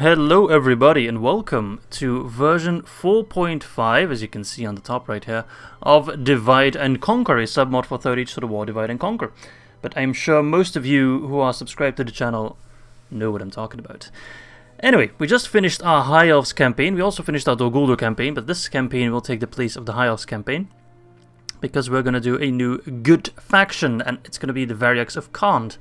Hello everybody and welcome to version 4.5, as you can see on the top right here, of Divide and Conquer, a submod for 3rd Age Total War Divide and Conquer. But I'm sure most of you who are subscribed to the channel know what I'm talking about. Anyway, we just finished our High Elves campaign. We also finished our Guldur campaign, but this campaign will take the place of the High Elves campaign, because we're going to do a new good faction, and it's going to be the Wargs of Khand.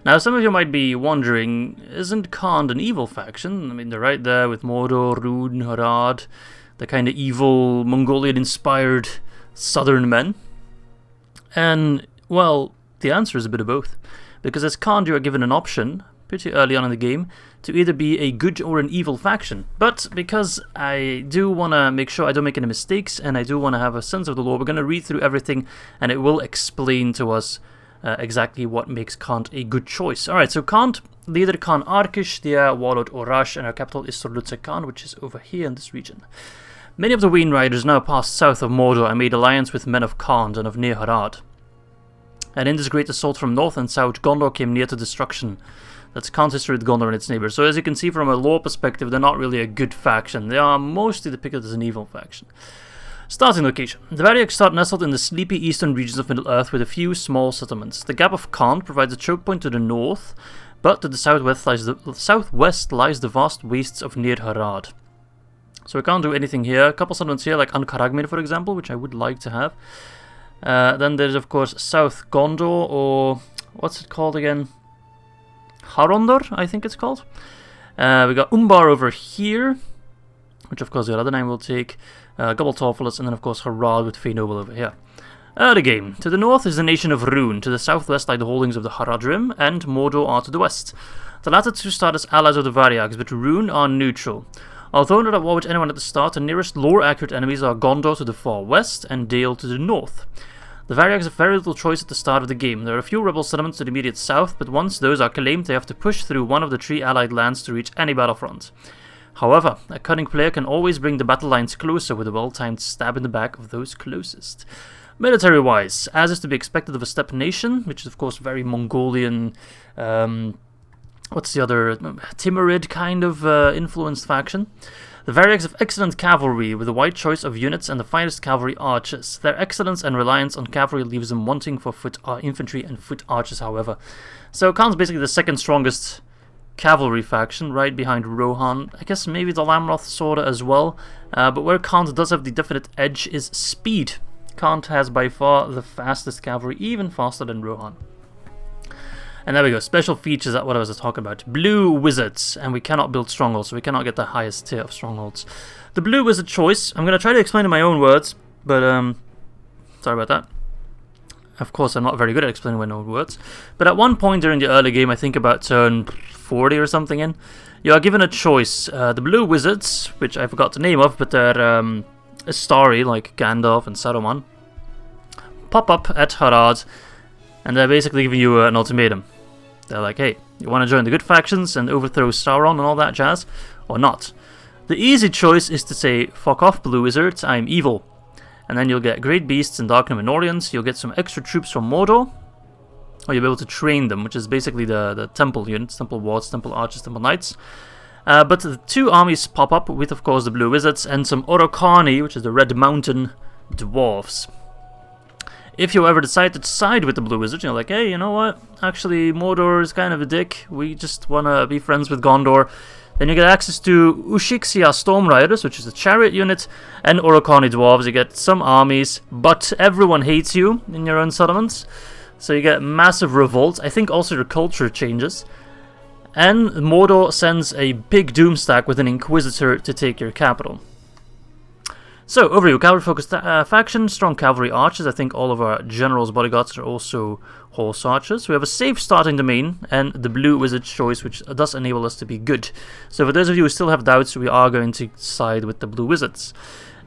Now, some of you might be wondering, isn't Khand an evil faction? I mean, they're right there with Mordor, Rhûn, Harad, the kind of evil, Mongolian-inspired southern men. And, well, the answer is a bit of both. Because as Khand, you are given an option, pretty early on in the game, to either be a good or an evil faction. But because I do want to make sure I don't make any mistakes, and I do want to have a sense of the lore, we're going to read through everything, and it will explain to us exactly what makes Khand a good choice. Alright, so Khand, leader Khan Arkish, their warlord Orash, and our capital is Khan, which is over here in this region. Many of the Wayne riders now passed south of Mordor and made alliance with men of Khand and of near Harad. And in this great assault from north and south, Gondor came near to destruction. That's Khan's history with Gondor and its neighbors. So as you can see from a lore perspective, they're not really a good faction. They are mostly depicted as an evil faction. Starting location. The Wargs start nestled in the sleepy eastern regions of Middle-earth with a few small settlements. The Gap of Khand provides a choke point to the north, but to the southwest lies the vast wastes of near Harad. So we can't do anything here. A couple settlements here, like Ankaragmir, for example, which I would like to have. Then there's, of course, South Gondor, or what's it called again? Harondor, I think it's called. We got Umbar over here, which of course the Ar-Adunaim will take. Gobble Torfulus, and then of course Harad with Fey Noble over here. The game. To the north is the nation of Rhûn, to the southwest lie the holdings of the Haradrim, and Mordor are to the west. The latter two start as allies of the Wargs, but Rhûn are neutral. Although not at war with anyone at the start, the nearest lore-accurate enemies are Gondor to the far west, and Dale to the north. The Wargs have very little choice at the start of the game. There are a few rebel settlements to the immediate south, but once those are claimed, they have to push through one of the 3 allied lands to reach any battlefront. However, a cunning player can always bring the battle lines closer with a well-timed stab in the back of those closest. Military-wise, as is to be expected of a steppe nation, which is of course very Mongolian, what's the other, Timurid kind of influenced faction. The Wargs have excellent cavalry, with a wide choice of units and the finest cavalry archers. Their excellence and reliance on cavalry leaves them wanting for foot infantry and foot archers, however. So Khan's basically the second strongest cavalry faction, right behind Rohan. I guess maybe the Lamroth sorta as well, but where Khand does have the definite edge is speed. Khand has by far the fastest cavalry, even faster than Rohan. And there we go, special features, that what I was talking about. Blue wizards, and we cannot build strongholds, so we cannot get the highest tier of strongholds. The blue wizard choice, I'm going to try to explain in my own words, but sorry about that. Of course, I'm not very good at explaining my own words. But at one point during the early game, I think about turn 40 or something in, you are given a choice. The blue wizards, which I forgot the name of, but they're Istari, like Gandalf and Saruman, pop up at Harad, and they're basically giving you an ultimatum. They're like, hey, you want to join the good factions and overthrow Sauron and all that jazz, or not? The easy choice is to say, fuck off, blue wizards, I'm evil. And then you'll get great beasts and dark Numenoreans, you'll get some extra troops from Mordor, or you'll be able to train them, which is basically the temple units, temple wards, temple archers, temple knights. But the 2 armies pop up with, of course, the blue wizards and some Orocani, which is the Red Mountain Dwarves. If you ever decide to side with the blue wizards, you're like, hey, you know what, actually Mordor is kind of a dick, we just want to be friends with Gondor, then you get access to Ushixia Storm Riders, which is a chariot unit, and Orocani Dwarves. You get some armies, but everyone hates you in your own settlements, so you get massive revolts. I think also your culture changes. And Mordor sends a big doom stack with an Inquisitor to take your capital. So, overview, cavalry-focused faction, strong cavalry archers. I think all of our generals' bodyguards are also horse archers. We have a safe starting domain, and the blue wizard choice, which does enable us to be good. So for those of you who still have doubts, we are going to side with the blue wizards.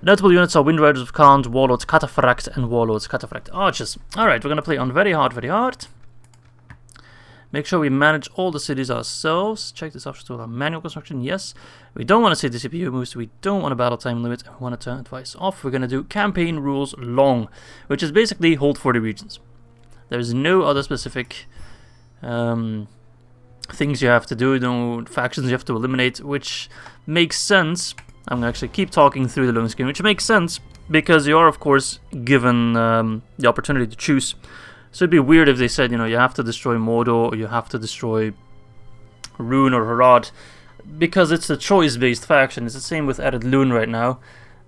Notable units are Wind Riders of Khand, Warlords Cataphract, and Warlords Cataphract archers. Alright, we're going to play on very hard, very hard. Make sure we manage all the cities ourselves. Check this option to allow manual construction. Yes. We don't want to see the CPU moves. We don't want a battle time limit. We want to turn advice off. We're going to do campaign rules long, which is basically hold 40 regions. There's no other specific things you have to do, factions you have to eliminate, which makes sense. I'm gonna actually keep talking through the loading screen, which makes sense because you are, of course, given the opportunity to choose. So it'd be weird if they said, you have to destroy Mordor, or you have to destroy Rhûn or Harad, because it's a choice-based faction. It's the same with Ar-Adunaim right now,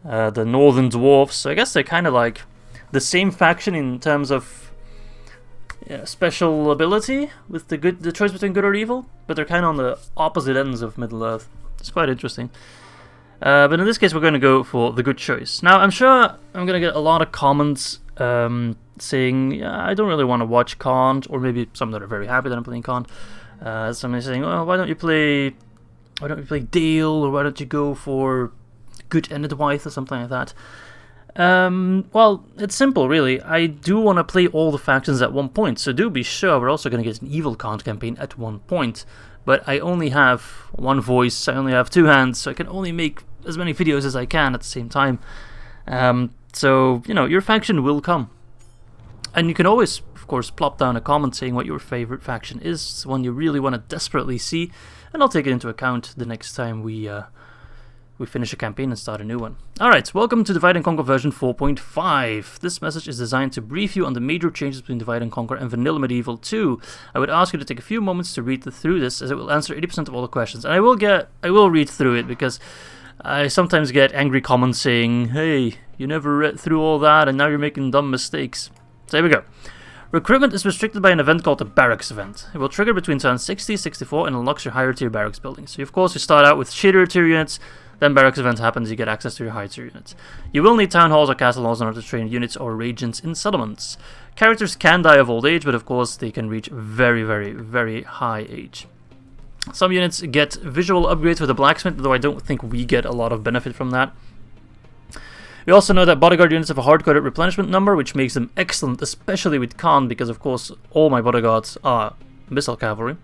the Northern Dwarves. So I guess they're kind of like the same faction in terms of special ability, with the choice between good or evil, but they're kind of on the opposite ends of Middle-earth. It's quite interesting. But in this case, we're going to go for the good choice. Now, I'm sure I'm going to get a lot of comments saying, I don't really want to watch Khand, or maybe some that are very happy that I'm playing Khand. Somebody saying, well, why don't you play Dale, or why don't you go for Good Enedwaith or something like that? Well, it's simple, really. I do want to play all the factions at one point, so do be sure we're also going to get an Evil Khand campaign at one point. But I only have one voice, I only have two hands, so I can only make as many videos as I can at the same time. So, your faction will come. And you can always, of course, plop down a comment saying what your favorite faction is, one you really want to desperately see, and I'll take it into account the next time we finish a campaign and start a new one. Alright, welcome to Divide and Conquer version 4.5. This message is designed to brief you on the major changes between Divide and Conquer and Vanilla Medieval 2. I would ask you to take a few moments to read through this, as it will answer 80% of all the questions. And I will read through it, because I sometimes get angry comments saying, hey, you never read through all that and now you're making dumb mistakes. So here we go. Recruitment is restricted by an event called the Barracks event. It will trigger between turns 60 and 64 and unlocks your higher tier barracks buildings. So of course you start out with shittier tier units, then Barracks event happens, you get access to your higher tier units. You will need town halls or castle halls in order to train units or regents in settlements. Characters can die of old age, but of course they can reach very, very, very high age. Some units get visual upgrades with a blacksmith, though I don't think we get a lot of benefit from that. We also know that bodyguard units have a hard-coded replenishment number, which makes them excellent, especially with Khand, because of course all my bodyguards are missile cavalry.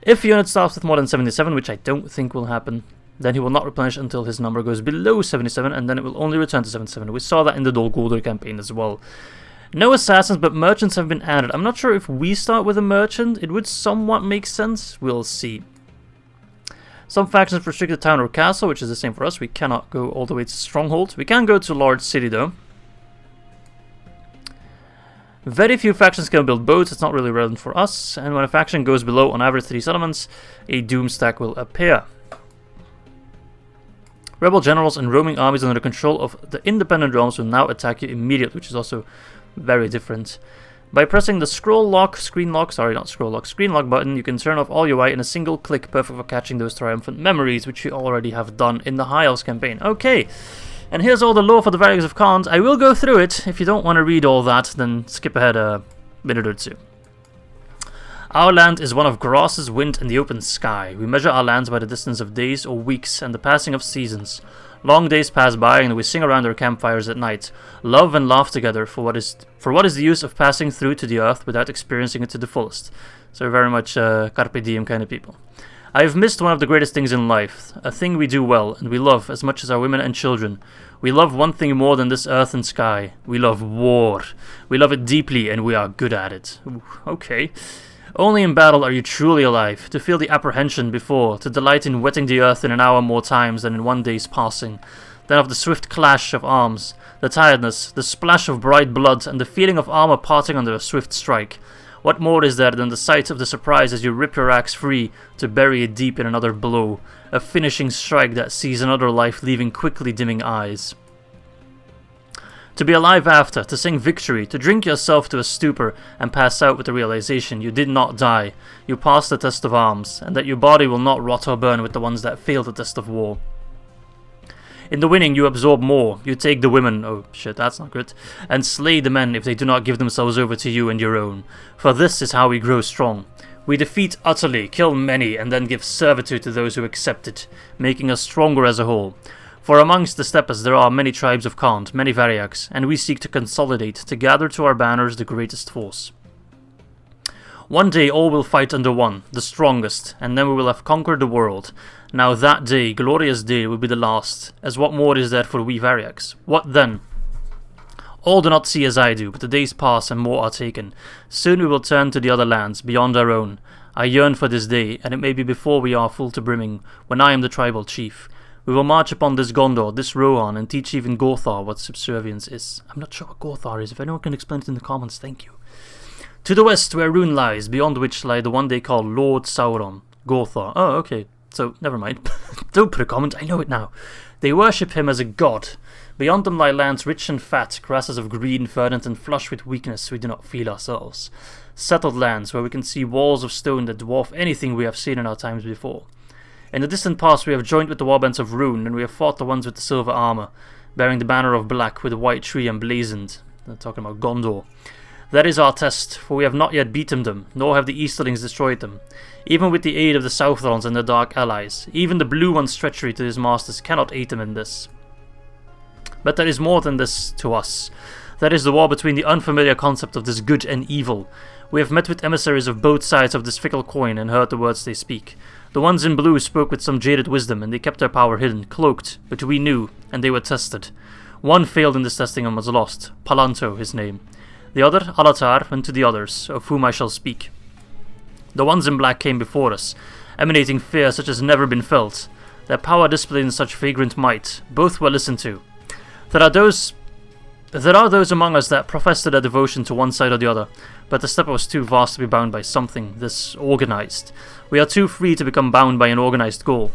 If a unit starts with more than 77, which I don't think will happen, then he will not replenish until his number goes below 77, and then it will only return to 77. We saw that in the Guldur campaign as well. No assassins, but merchants have been added. I'm not sure if we start with a merchant. It would somewhat make sense. We'll see. Some factions restrict the town or castle, which is the same for us. We cannot go all the way to Stronghold. We can go to large city though. Very few factions can build boats. It's not really relevant for us. And when a faction goes below, on average, 3 settlements, a doom stack will appear. Rebel generals and roaming armies under the control of the independent realms will now attack you immediately, which is also very different. By pressing the screen lock button, you can turn off all UI in a single click, perfect for catching those triumphant memories, which you already have done in the High Elves campaign. Okay, and here's all the lore for the Varieties of Khand. I will go through it. If you don't want to read all that, then skip ahead a minute or two. Our land is one of grasses, wind, and the open sky. We measure our lands by the distance of days or weeks and the passing of seasons. Long days pass by and we sing around our campfires at night, love and laugh together for what is the use of passing through to the earth without experiencing it to the fullest. So very much carpe diem kind of people. I have missed one of the greatest things in life, a thing we do well and we love as much as our women and children. We love one thing more than this earth and sky. We love war. We love it deeply and we are good at it. Ooh, okay. Only in battle are you truly alive, to feel the apprehension before, to delight in wetting the earth in an hour more times than in one day's passing, then of the swift clash of arms, the tiredness, the splash of bright blood, and the feeling of armor parting under a swift strike. What more is there than the sight of the surprise as you rip your axe free to bury it deep in another blow, a finishing strike that sees another life leaving quickly dimming eyes. To be alive after, to sing victory, to drink yourself to a stupor and pass out with the realization you did not die, you passed the test of arms, and that your body will not rot or burn with the ones that failed the test of war. In the winning you absorb more, you take the women, oh shit that's not good, and slay the men if they do not give themselves over to you and your own. For this is how we grow strong. We defeat utterly, kill many, and then give servitude to those who accept it, making us stronger as a whole. For amongst the steppes there are many tribes of Khand, many variacs, and we seek to consolidate, to gather to our banners the greatest force. One day all will fight under one, the strongest, and then we will have conquered the world. Now that day, glorious day, will be the last, as what more is there for we variacs? What then? All do not see as I do, but the days pass and more are taken. Soon we will turn to the other lands, beyond our own. I yearn for this day, and it may be before we are full to brimming, when I am the tribal chief. We will march upon this Gondor, this Rohan, and teach even Gothar what subservience is. I'm not sure what Gothar is. If anyone can explain it in the comments, thank you. To the west, where Rhûn lies, beyond which lie the one they call Lord Sauron. Gothar. Oh, okay. So, never mind. Don't put a comment, I know it now. They worship him as a god. Beyond them lie lands rich and fat, grasses of green, verdant and flush with weakness we do not feel ourselves. Settled lands, where we can see walls of stone that dwarf anything we have seen in our times before. In the distant past we have joined with the warbands of Rhûn, and we have fought the ones with the silver armour, bearing the banner of black with a white tree emblazoned. They're talking about Gondor. That is our test, for we have not yet beaten them, nor have the Easterlings destroyed them. Even with the aid of the Southrons and their dark allies, even the Blue One's treachery to his masters cannot aid them in this. But there is more than this to us. That is the war between the unfamiliar concept of this good and evil. We have met with emissaries of both sides of this fickle coin and heard the words they speak. The ones in blue spoke with some jaded wisdom, and they kept their power hidden, cloaked, but we knew, and they were tested. One failed in this testing and was lost, Palanto his name. The other, Alatar, went to the others, of whom I shall speak. The ones in black came before us, emanating fear such as never been felt. Their power displayed in such vagrant might. Both were listened to. There are those among us that profess their devotion to one side or the other, but the step was too vast to be bound by something this organized. We are too free to become bound by an organized goal.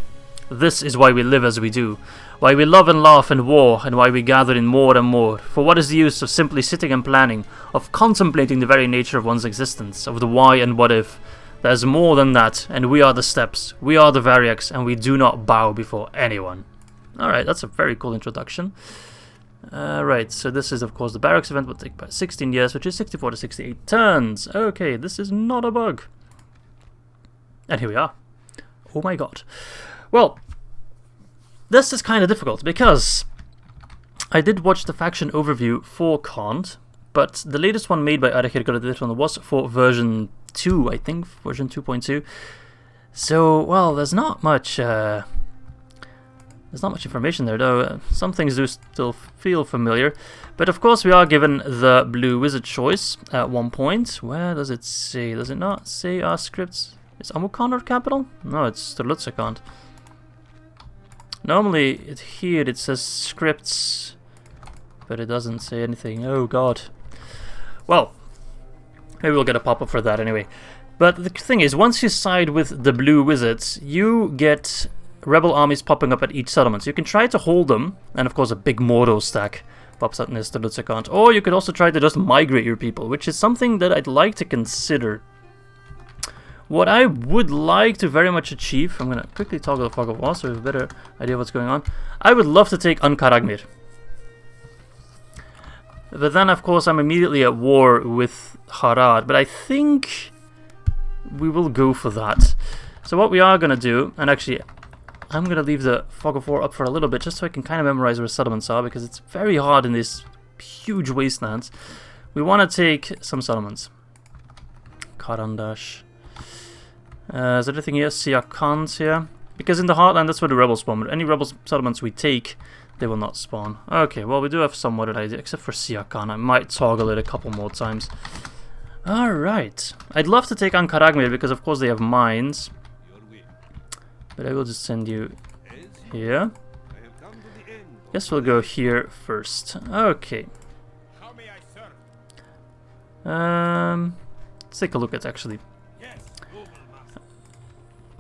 This is why we live as we do, why we love and laugh and war, and why we gather in more and more. For what is the use of simply sitting and planning, of contemplating the very nature of one's existence, of the why and what if? There's more than that, and we are the steps, we are the Variacs, and we do not bow before anyone. Alright, that's a very cool introduction. Right, so this is of course the barracks event, will take about 16 years, which is 64 to 68 turns. Okay, this is not a bug. And here we are. Oh my god. Well, this is kind of difficult, because I did watch the faction overview for Khand, but the latest one made by Eriador was for version 2, I think, version 2.2. So, well, there's not much information there, though. Some things do still feel familiar. But of course we are given the blue wizard choice at one point. Where does it say? Does it not say our scripts? Is Amukan our capital? No, it's Terlutzakant. Normally here it says scripts, but it doesn't say anything. Oh god. Well, maybe we'll get a pop-up for that anyway. But the thing is, once you side with the blue wizards, you get rebel armies popping up at each settlement. So you can try to hold them, and of course a big Mordor stack pops up next to Lutzakant. Or you could also try to just migrate your people, which is something that I'd like to consider. What I would like to very much achieve, I'm going to quickly toggle the fog of war so we have a better idea of what's going on. I would love to take Ankaragmir. But then of course I'm immediately at war with Harad, but I think we will go for that. So what we are going to do, and actually I'm going to leave the fog of war up for a little bit just so I can kind of memorize where settlements are, because it's very hard in these huge wastelands. We want to take some settlements. Karandash. Is there anything here? Siakans here? Because in the Heartland that's where the rebels spawn, but any rebel settlements we take, they will not spawn. Okay, well we do have somewhat an idea, except for Siakan. I might toggle it a couple more times. Alright. I'd love to take Ankaragmir because of course they have mines. But I will just send you here. Guess we'll go here first. Okay. Let's take a look at actually.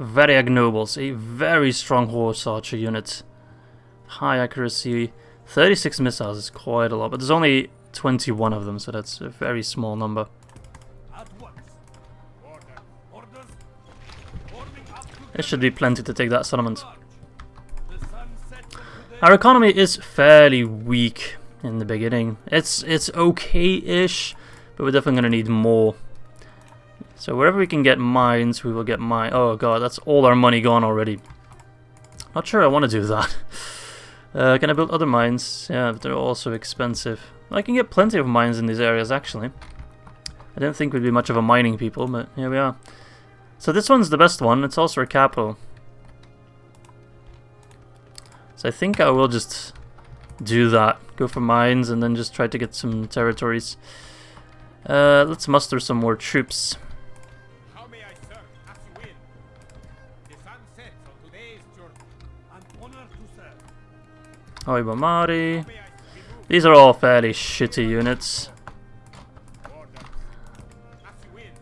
Variag Nobles, a very strong horse archer unit. High accuracy, 36 missiles is quite a lot, but there's only 21 of them, so that's a very small number. There should be plenty to take that settlement. Our economy is fairly weak in the beginning. It's okay-ish, but we're definitely going to need more. So wherever we can get mines, we will get mine. Oh god, that's all our money gone already. Not sure I want to do that. Can I build other mines? Yeah, but they're also expensive. I can get plenty of mines in these areas, actually. I didn't think we'd be much of a mining people, but here we are. So this one's the best one. It's also a capital. So I think I will just do that. Go for mines and then just try to get some territories. Let's muster some more troops. Oibamari. These are all fairly shitty units.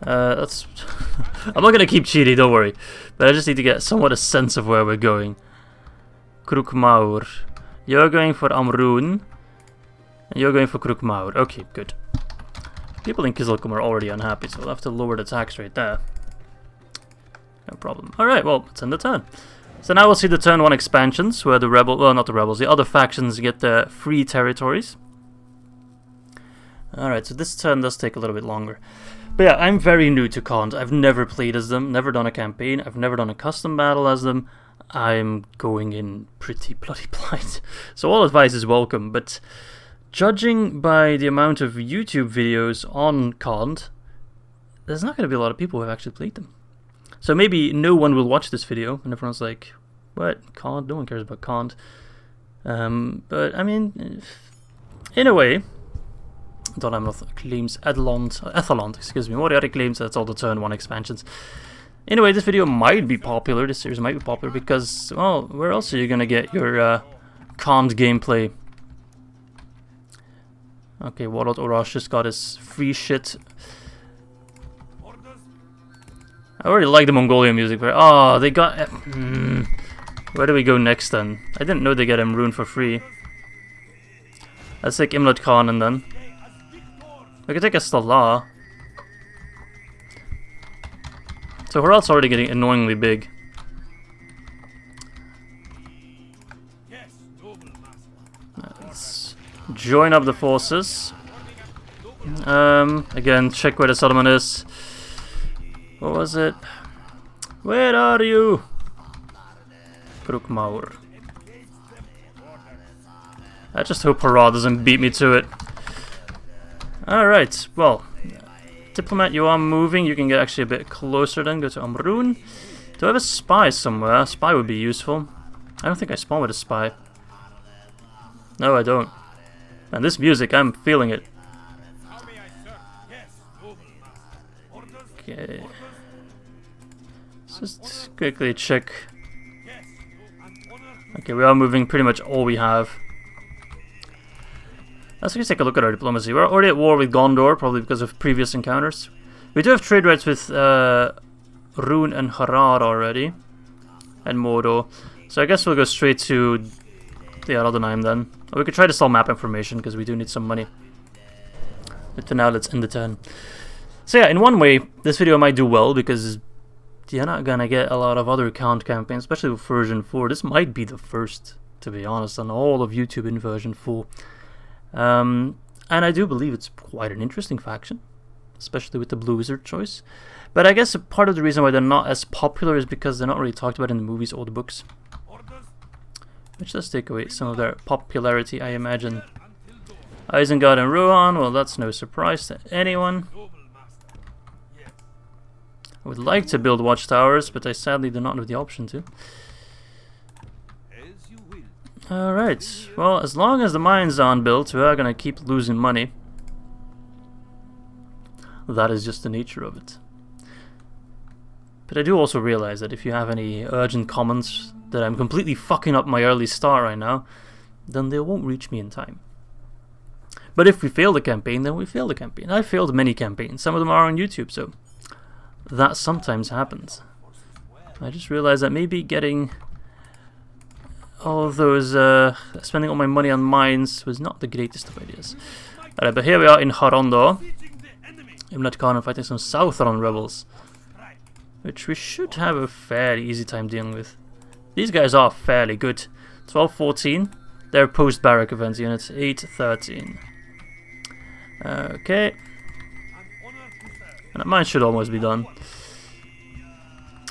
That's I'm not gonna keep cheating, don't worry. But I just need to get somewhat a sense of where we're going. Krukmaur. You're going for Amrûn. And you're going for Krukmaur. Okay, good. People in Kizilkum are already unhappy, so we'll have to lower the tax rate there. No problem. Alright, well, it's in the turn. So now we'll see the turn 1 expansions, where the not the rebels, the other factions get their free territories. Alright, so this turn does take a little bit longer. But yeah, I'm very new to Khand. I've never played as them, never done a campaign, I've never done a custom battle as them. I'm going in pretty bloody blind. So all advice is welcome, but judging by the amount of YouTube videos on Khand, there's not going to be a lot of people who have actually played them. So maybe no one will watch this video, and everyone's like, what, Khand? No one cares about Khand. But, I mean, in a way, Donamroth claims Ethelond, excuse me, Moriarty claims that's all the turn 1 expansions. In a way, this video might be popular, this series might be popular, because, well, where else are you going to get your Khand gameplay? Okay, Warlord Orosh just got his free shit. I already like the Mongolian music, but oh, they got... Where do we go next then? I didn't know they get him Rhûn for free. Let's take Imlad Khan and then... We could take a Stala. So Harad's already getting annoyingly big. Let's join up the forces. Again, check where the settlement is. What was it? Where are you? Krukmaur. I just hope Harad doesn't beat me to it. Alright, well, Diplomat, you are moving. You can get actually a bit closer then. Go to Amrûn. Do I have a spy somewhere? A spy would be useful. I don't think I spawned with a spy. No, I don't. And this music, I'm feeling it. Okay. Let's just quickly check. Okay, we are moving pretty much all we have. Let's just take a look at our diplomacy. We're already at war with Gondor, probably because of previous encounters. We do have trade rights with Rhûn and Harad already. And Mordor. So I guess we'll go straight to the Ar-Adunaim then. Or we could try to sell map information, because we do need some money. But for now, let's end the turn. So yeah, in one way, this video might do well, because you're not gonna get a lot of other Khand campaigns, especially with version 4. This might be the first, to be honest, on all of YouTube in version 4. And I do believe it's quite an interesting faction, especially with the Blue Wizard choice. But I guess a part of the reason why they're not as popular is because they're not really talked about in the movies or the books. Which does take away some of their popularity, I imagine. Isengard and Rohan, well, that's no surprise to anyone. I would like to build watchtowers, but I sadly do not have the option to. Alright, well, as long as the mines aren't built, we are going to keep losing money. That is just the nature of it. But I do also realize that if you have any urgent comments that I'm completely fucking up my early start right now, then they won't reach me in time. But if we fail the campaign, then we fail the campaign. I failed many campaigns, some of them are on YouTube, so that sometimes happens. I just realized that maybe getting all of those, spending all my money on mines was not the greatest of ideas. Alright, but here we are in Harondor. Imlad Khan fighting some Sauron rebels, which we should have a fairly easy time dealing with. These guys are fairly good. 12-14. They're post-barrack event units. 8-13. Okay. And mine should almost be done.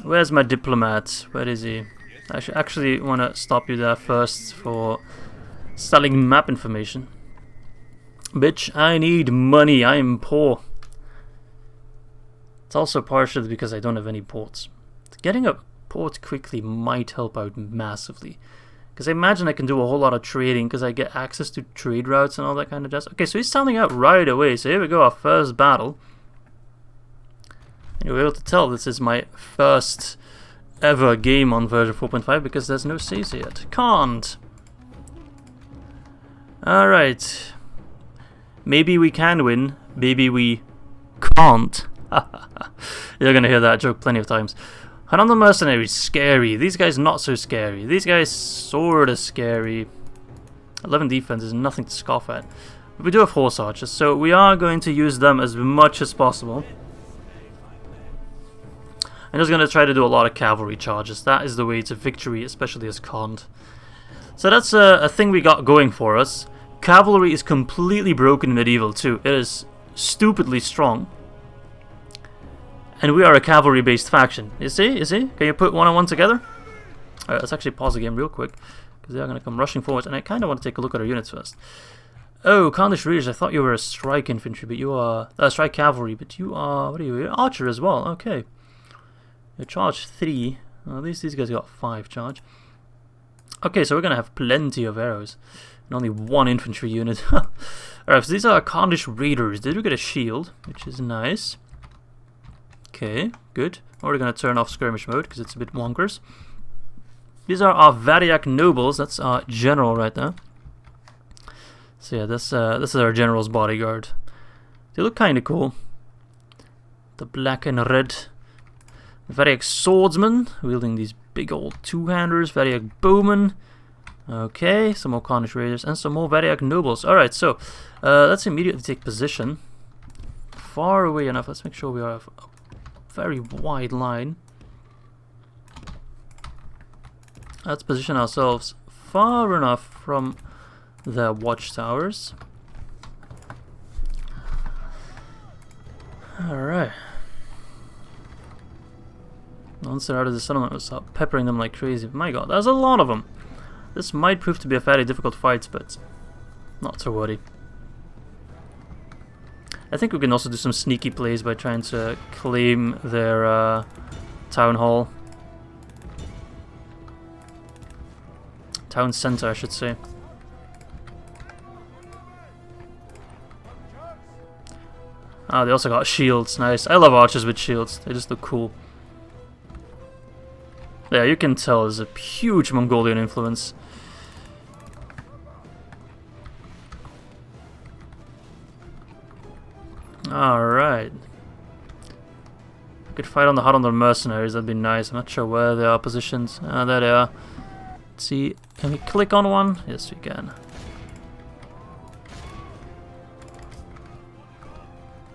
Where's my diplomat? Where is he? I should actually want to stop you there first for selling map information. Bitch, I need money. I am poor. It's also partially because I don't have any ports. Getting a port quickly might help out massively. Because I imagine I can do a whole lot of trading because I get access to trade routes and all that kind of jazz. Okay, so he's standing out right away. So here we go, our first battle. And You'll be able to tell this is my first ever game on version 4.5 because there's no saves yet. Can't! Alright. Maybe we can win, maybe we can't. You're gonna hear that joke plenty of times. Harad the Mercenaries, scary. These guys not so scary. These guys sorta scary. 11 defense is nothing to scoff at. But we do have horse archers, so we are going to use them as much as possible. I'm just going to try to do a lot of cavalry charges. That is the way to victory, especially as Khand. So that's a thing we got going for us. Cavalry is completely broken in medieval too. It is stupidly strong. And we are a cavalry-based faction. You see? You see? Can you put one on one together? Alright, let's actually pause the game real quick, because they are going to come rushing forward, and I kind of want to take a look at our units first. Oh, Khandish Raiders, I thought you were a strike infantry, but you are... strike cavalry, but you are... what are you? You're archer as well, okay. You charge 3. Well, at least these guys got 5 charge. Okay, so we're going to have plenty of arrows. And only 1 infantry unit. Alright, so these are Khandish Raiders. They do get a shield, which is nice. Okay, good. We're going to turn off skirmish mode, because it's a bit wonkers. These are our Variac nobles. That's our general right there. So yeah, this is our general's bodyguard. They look kind of cool. The black and red Variac swordsman wielding these big old two-handers. Variac bowmen. Okay, some more Khandish raiders and some more Variac nobles. All right, so let's immediately take position. Far away enough. Let's make sure we have a very wide line. Let's position ourselves far enough from the watchtowers. Alright. Once they're out of the settlement, we'll start peppering them like crazy. My god, there's a lot of them! This might prove to be a fairly difficult fight, but not to worry. I think we can also do some sneaky plays by trying to claim their town hall. Town center, I should say. Ah, they also got shields. Nice. I love archers with shields. They just look cool. Yeah, you can tell there's a huge Mongolian influence. Alright. Could fight on the Harad mercenaries, that'd be nice. I'm not sure where they are positioned. Ah, there they are. Let's see, can we click on one? Yes, we can.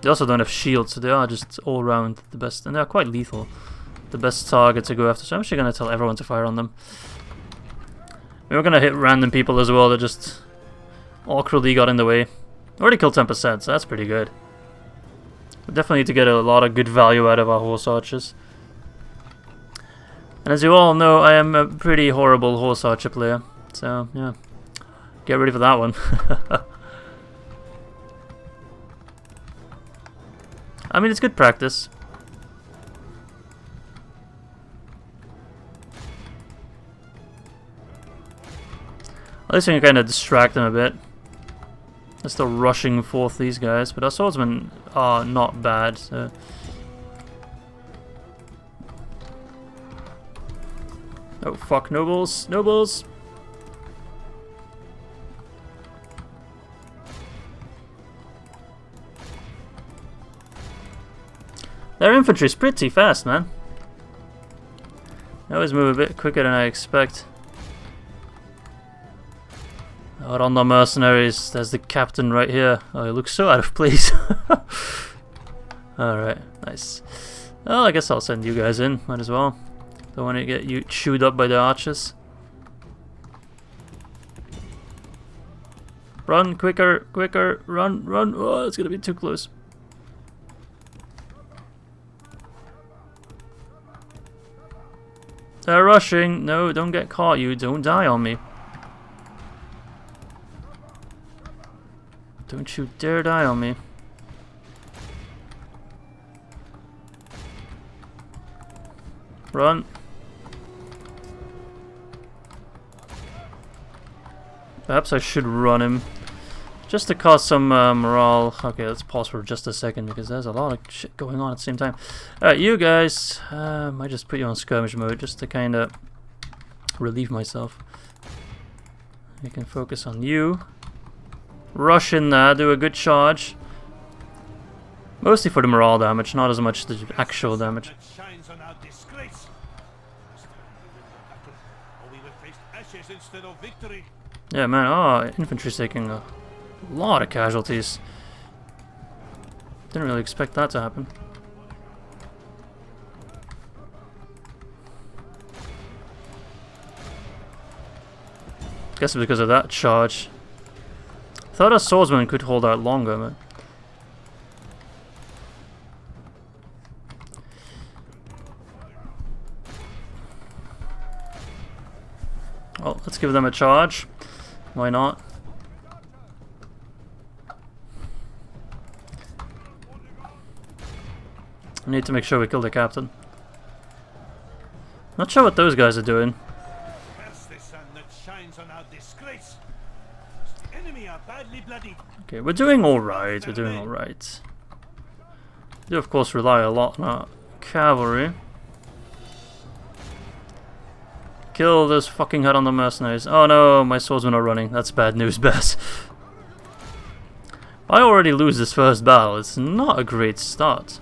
They also don't have shields, so they are just all round the best, and they are quite lethal. The best target to go after, so I'm actually going to tell everyone to fire on them. We're going to hit random people as well that just awkwardly got in the way. Already killed 10%, so that's pretty good. We definitely need to get a lot of good value out of our horse archers. And as you all know, I am a pretty horrible horse archer player, so yeah, get ready for that one. I mean, it's good practice. At least we can kind of distract them a bit. They're still rushing forth, these guys, but our swordsmen are not bad, so... Oh fuck, nobles! Nobles! Their infantry's pretty fast, man. They always move a bit quicker than I expect. Out on the mercenaries, there's the captain right here. Oh, he looks so out of place. Alright, nice. Well, I guess I'll send you guys in, might as well. Don't want to get you chewed up by the archers. Run, quicker, quicker, run, run. Oh, it's gonna be too close. They're rushing. No, don't get caught, you. Don't die on me. Don't you dare die on me. Run. Perhaps I should run him, Just to cause some morale. Okay, let's pause for just a second because there's a lot of shit going on at the same time. Alright, you guys, might just put you on skirmish mode just to kind of relieve myself. I can focus on you. Rush in there, do a good charge. Mostly for the morale damage, not as much the actual damage. Yeah, man, oh, infantry's taking a lot of casualties. Didn't really expect that to happen. Guess because of that charge. Thought a swordsman could hold out longer, man. Well, let's give them a charge. Why not? I need to make sure we kill the captain. Not sure what those guys are doing. Okay, we're doing alright, we're doing alright. We do of course rely a lot on our cavalry. Kill this fucking hut on the mercenaries. Oh no, my swordsmen are running. That's bad news, Bess. I already lose this first battle. It's not a great start.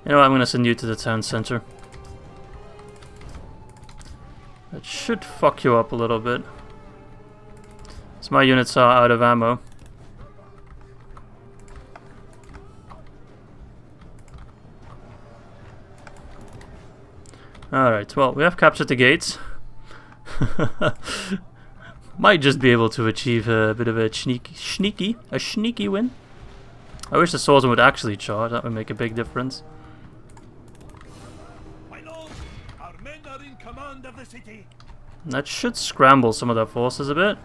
You know what, I'm gonna send you to the town center. That should fuck you up a little bit. So my units are out of ammo. Alright, well, we have captured the gates. Might just be able to achieve a bit of a sneaky win. I wish the swordsman would actually charge, that would make a big difference. Our men are in command of the city. That should scramble some of their forces a bit.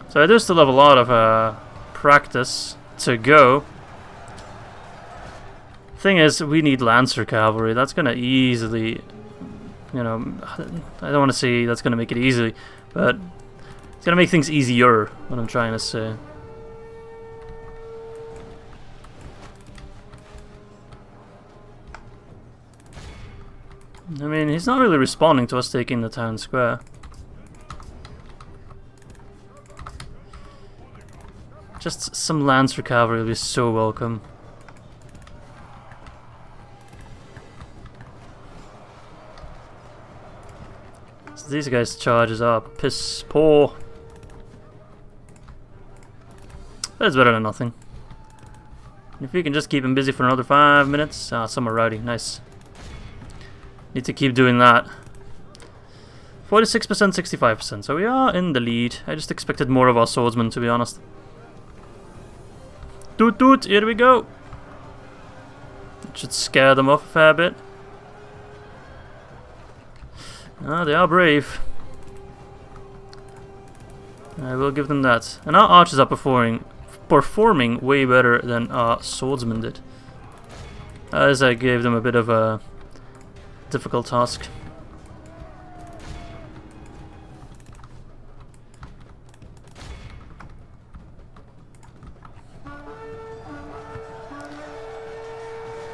So I do still have a lot of practice to go. Thing is, we need Lancer cavalry. That's gonna easily, you know, I don't want to say that's gonna make it easy, but it's gonna make things easier. What I'm trying to say. I mean, he's not really responding to us taking the town square. Just some Lancer cavalry will be so welcome. So these guys' charges are piss poor. That's better than nothing. If we can just keep him busy for another 5 minutes. Ah, some are rowdy. Nice. Need to keep doing that. 46%, 65%. So we are in the lead. I just expected more of our swordsmen, to be honest. Toot toot, here we go. That should scare them off a fair bit. Ah, they are brave. I will give them that. And our archers are performing way better than our swordsmen did. As I gave them a bit of a difficult task.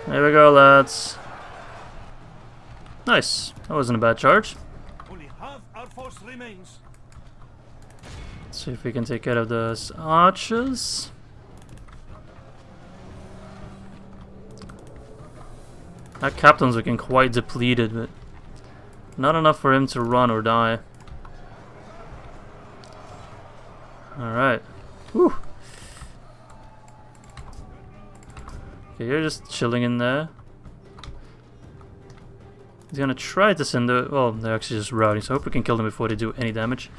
There we go, lads. Nice. That wasn't a bad charge. Only half our force remains. Let's see if we can take care of those archers. That captain's looking quite depleted, but not enough for him to run or die. Alright. Whew. Okay, you're just chilling in there. He's gonna try to send the... Well, they're actually just routing, so I hope we can kill them before they do any damage.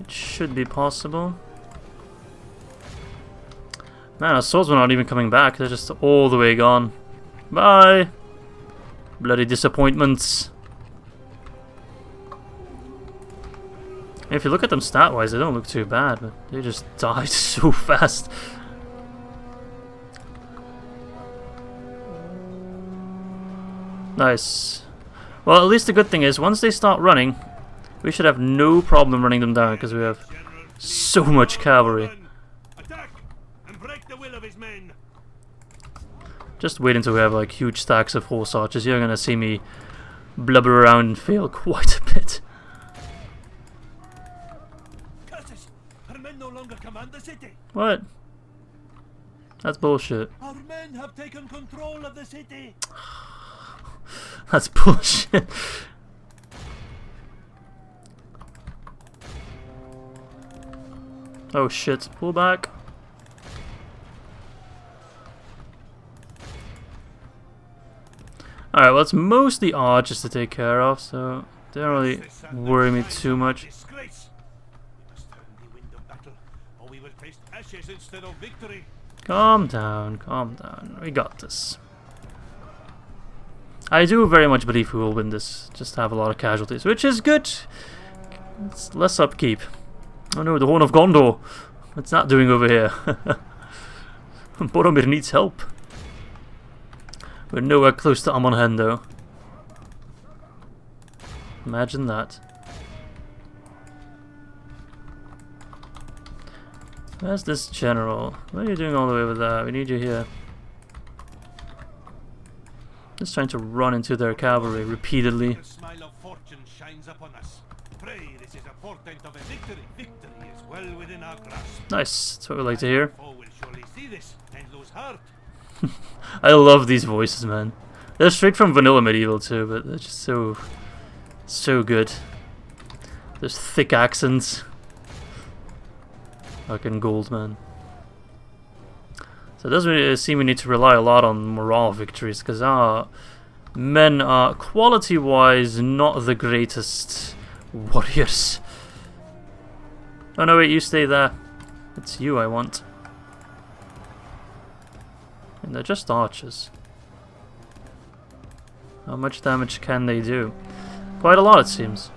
It should be possible. Man, our swordsmen aren't even coming back. They're just all the way gone. Bye! Bloody disappointments. If you look at them stat-wise, they don't look too bad, but they just died so fast. Nice. Well, at least the good thing is, once they start running, we should have no problem running them down, because we have so much cavalry. Attack and break the will of his men. Just wait until we have like huge stacks of horse archers. You're gonna see me blubber around and fail quite a bit. Curses! Our men no longer command the city. What? That's bullshit. Our men have taken control of the city. That's bullshit. Oh shit, pull back. Alright, well it's mostly archers to take care of, so don't really worry me too much. Disgrace. We must turn the wind of battle, or we will taste ashes instead of victory. Calm down, we got this. I do very much believe we will win this, just have a lot of casualties, which is good. It's less upkeep. Oh no, the Horn of Gondor. What's that doing over here? Boromir needs help. We're nowhere close to Amonhen though. Imagine that. Where's this general? What are you doing all the way over there? We need you here. Just trying to run into their cavalry repeatedly. The smile of fortune shines upon us. Pray this is a portent of a victory. Victory is well within our grasp. Nice, that's what we like to hear. Foe will surely see this and lose heart. I love these voices, man. They're straight from vanilla medieval too, but they're just so good. There's thick accents. Fucking gold, man. So it does really seem we need to rely a lot on morale victories, because our men are quality-wise not the greatest warriors. Oh no, wait, you stay there. It's you I want. And they're just archers. How much damage can they do? Quite a lot, it seems.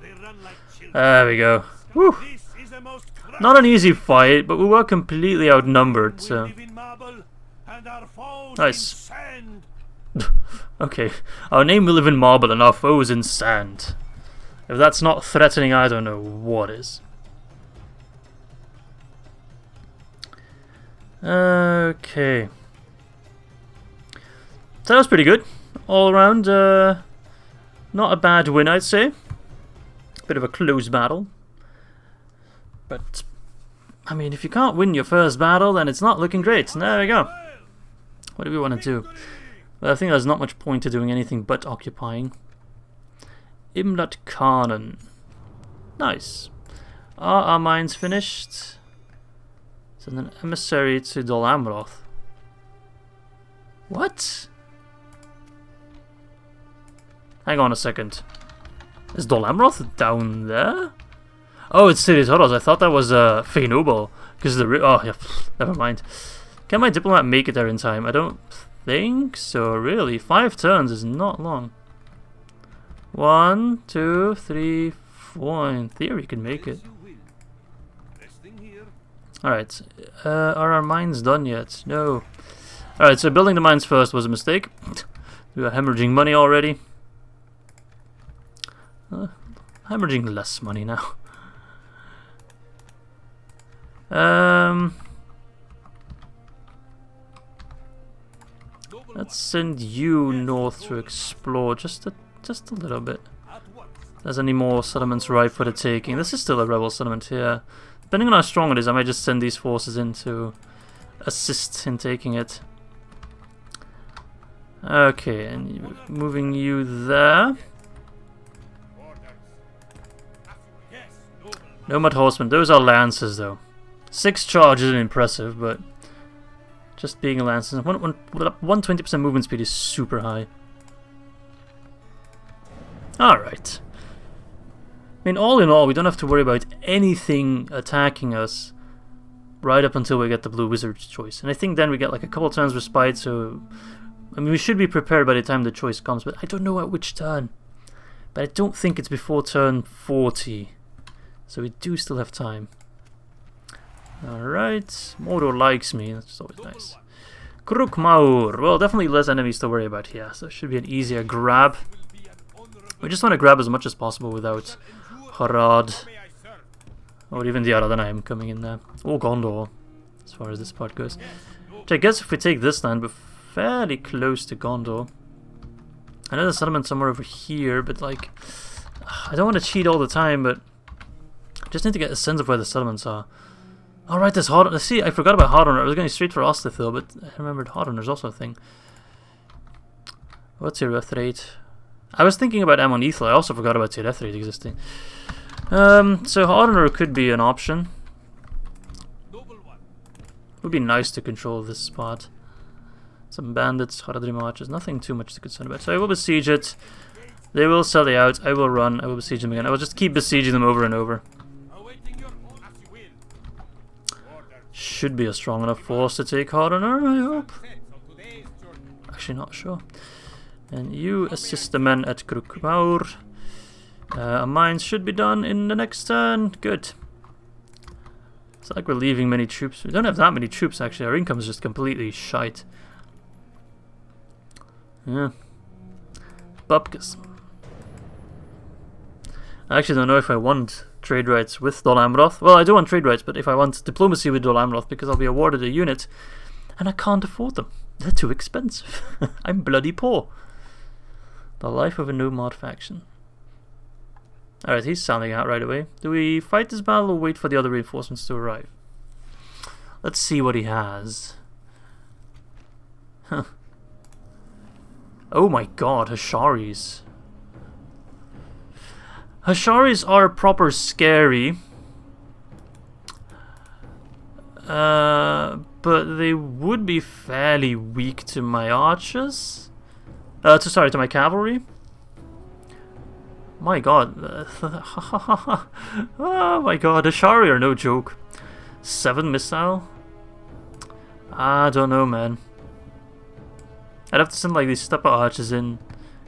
They run like children. There we go. Woo! This is the most Not an easy fight, but we were completely outnumbered, we so... live in marble and our foes Nice. in sand. Okay, our name will live in marble and our foes in sand. If that's not threatening, I don't know what is. Okay. So that was pretty good. All around, not a bad win, I'd say. Bit of a close battle. But, I mean, if you can't win your first battle, then it's not looking great. There we go. What do we want to do? Well, I think there's not much point to doing anything but occupying. Imlat Khanen. Nice. Are our mines finished? Send an emissary to Dol Amroth. What? Hang on a second. Is Dol Amroth down there? Oh, it's City Toros. I thought that was Feyenoble. Because the... Oh, yeah. Never mind. Can my diplomat make it there in time? I don't think so, really. 5 turns is not long. 1, 2, 3, 4. In theory, you can make it. Alright. Are our mines done yet? No. Alright, so building the mines first was a mistake. We are hemorrhaging money already. Hemorrhaging less money now. Let's send you north to explore just a little bit. If there's any more settlements ripe for the taking. This is still a rebel settlement here. Depending on how strong it is, I might just send these forces in to assist in taking it. Okay, and moving you there. Nomad horsemen, those are lances though. 6 charges are impressive, but just being a lancer, 120% movement speed is super high. Alright. I mean, all in all, we don't have to worry about anything attacking us right up until we get the Blue Wizard's choice. And I think then we get like a couple turns respite, so... I mean, we should be prepared by the time the choice comes, but I don't know at which turn. But I don't think it's before turn 40. So we do still have time. Alright. Mordor likes me, that's always nice. Krukmaur. Well, definitely less enemies to worry about here, so it should be an easier grab. We just want to grab as much as possible without Harad or even the Ar-Adunaim coming in there. Or Gondor, as far as this part goes. Which I guess if we take this land, we're fairly close to Gondor. I know there's a settlement somewhere over here, but like, I don't want to cheat all the time, but I just need to get a sense of where the settlements are. Alright, there's Harad. See, I forgot about Harad. I was going straight for Ostithil, but I remembered Harad. There's also a thing. What's your death rate? I was thinking about Amon Ethel. I also forgot about your death rate existing. So Arnor could be an option. Would be nice to control this spot. Some bandits, Haradrim archers, nothing too much to concern about. So I will besiege it. They will sell it out. I will run. I will besiege them again. I will just keep besieging them over and over. Should be a strong enough force to take Harad, I hope. Actually, not sure. And you assist the men at Krukmaur. Mines should be done in the next turn. Good. It's like we're leaving many troops. We don't have that many troops, actually. Our income is just completely shite. Yeah. Bupkis. I actually don't know if I want trade rights with Dol Amroth. Well, I do want trade rights, but if I want diplomacy with Dol Amroth, because I'll be awarded a unit, and I can't afford them. They're too expensive. I'm bloody poor. The life of a nomad faction. Alright, he's sounding out right away. Do we fight this battle or wait for the other reinforcements to arrive? Let's see what he has. Huh. Oh my god, Hasharis. Hasharis are proper scary. But they would be fairly weak to my archers. To my cavalry. My god. Oh my god, Ashari are no joke. 7 missile? I don't know, man. I'd have to send like these stepper archers in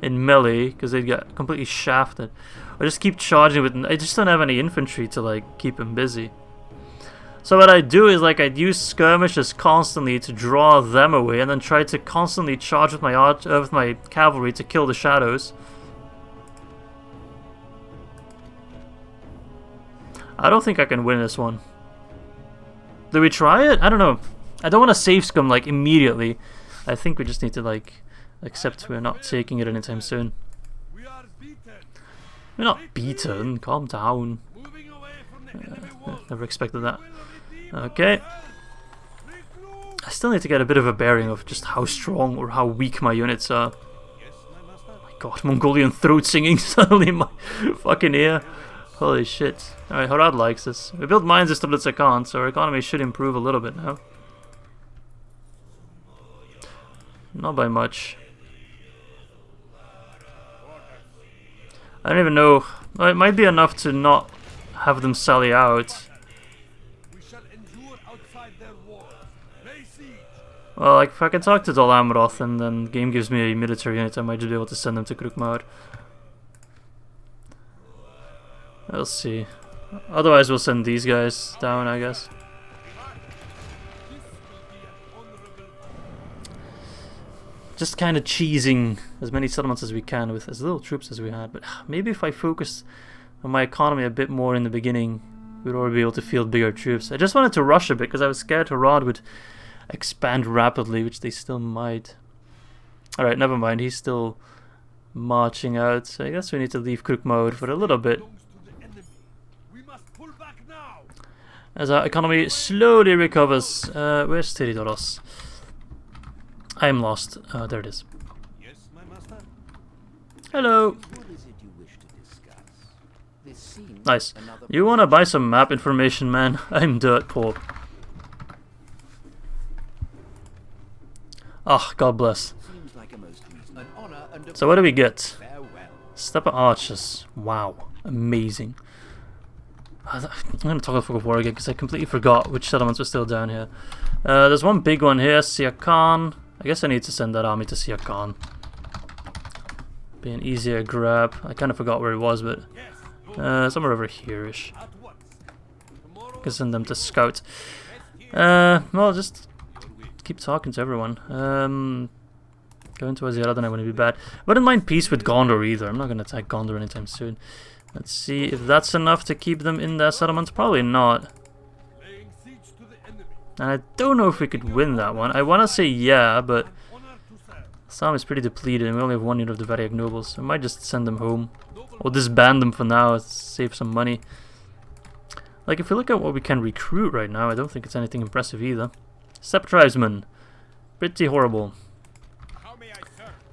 melee, because they'd get completely shafted. Or just keep charging with... I just don't have any infantry to like keep them busy. So what I'd do is like I'd use skirmishes constantly to draw them away, and then try to constantly charge with my cavalry to kill the shadows. I don't think I can win this one. Do we try it? I don't know. I don't want to save scum like immediately. I think we just need to like accept we're not taking it anytime soon. We're not beaten. Calm down. Never expected that. Okay. I still need to get a bit of a bearing of just how strong or how weak my units are. Oh my god, Mongolian throat singing suddenly in my fucking ear. Holy shit. Alright, Harad likes this. We built mines as tablets I can't, so our economy should improve a little bit now. Not by much. I don't even know. Well, it might be enough to not have them sally out. Well, like, if I can talk to Dol Amroth and then the game gives me a military unit, I might just be able to send them to Krukmaur. We'll see. Otherwise, we'll send these guys down, I guess. Just kind of cheesing as many settlements as we can with as little troops as we had. But maybe if I focus on my economy a bit more in the beginning, we'd already be able to field bigger troops. I just wanted to rush a bit because I was scared Harad would expand rapidly, which they still might. Alright, never mind. He's still marching out. So I guess we need to leave Krukmaur for a little bit. As our economy slowly recovers. Where's Eriador? I'm lost. There it is. Yes, my master. Hello. Nice. You wanna buy some map information, man? I'm dirt poor. Ah, God bless. So what do we get? Stepper archers. Wow, amazing. I'm gonna talk about Fog of War again because I completely forgot which settlements were still down here. There's one big one here, Siakan. I guess I need to send that army to Siakan. Be an easier grab. I kind of forgot where it was, but somewhere over here-ish. I can send them to scout. Well, just keep talking to everyone. Going towards the Ar-Adunaim wouldn't be bad. Wouldn't mind peace with Gondor either. I'm not going to attack Gondor anytime soon. Let's see if that's enough to keep them in their settlements. Probably not. And I don't know if we could win that one. I want to say yeah, but Sam is pretty depleted and we only have 1 unit of the Variag nobles. So we might just send them home. Or disband them for now, save some money. Like, if we look at what we can recruit right now, I don't think it's anything impressive either. Steppe Tribesmen. Pretty horrible.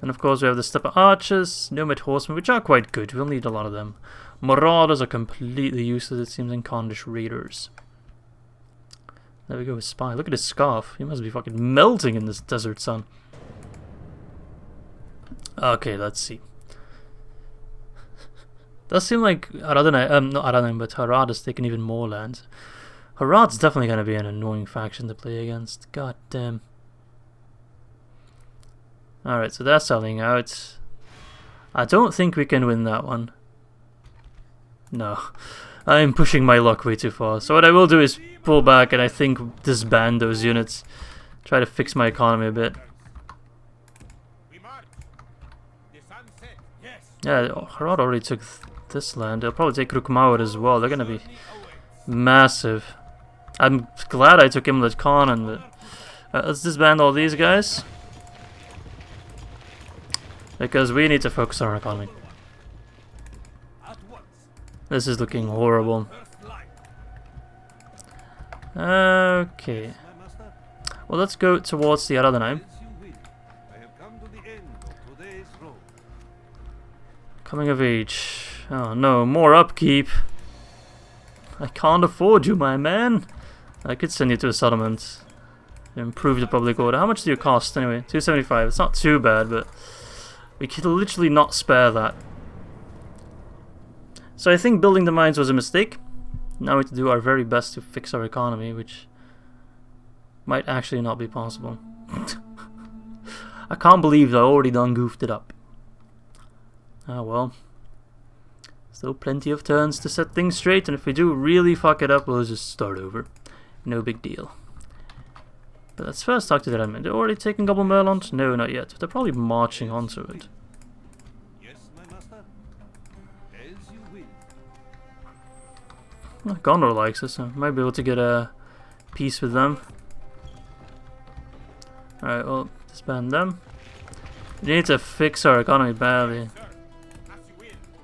And of course we have the Steppe Archers, Nomad Horsemen, which are quite good. We'll need a lot of them. Marauders are completely useless, it seems, and Khandish Raiders. There we go with Spy. Look at his scarf. He must be fucking melting in this desert sun. Okay, let's see. Does seem like Ar-Adunaim, not Ar-Adunaim, but Harad has taken even more lands. Harad's definitely going to be an annoying faction to play against. God damn. Alright, so they're selling out. I don't think we can win that one. No. I'm pushing my luck way too far. So what I will do is pull back and I think disband those units. Try to fix my economy a bit. Yeah, Harad already took this land. They'll probably take Rukmaur as well. They're going to be massive. I'm glad I took Imlet Khan, but let's disband all these guys. Because we need to focus on our economy. This is looking horrible. Okay. Well, let's go towards the Ar-Adunaim. Coming of age. Oh no, more upkeep. I can't afford you, my man. I could send you to a settlement. Improve the public order. How much do you cost anyway? 275. It's not too bad, but we could literally not spare that. So I think building the mines was a mistake. Now we have to do our very best to fix our economy, which might actually not be possible. I can't believe I already done goofed it up. Ah well. Still plenty of turns to set things straight, and if we do really fuck it up, we'll just start over. No big deal. But let's first talk to the admin. They're already taking Gobble Merlont? No, not yet. They're probably marching onto it. Well, Gondor likes us, so I might be able to get a peace with them. Alright, well, disband them. We need to fix our economy badly.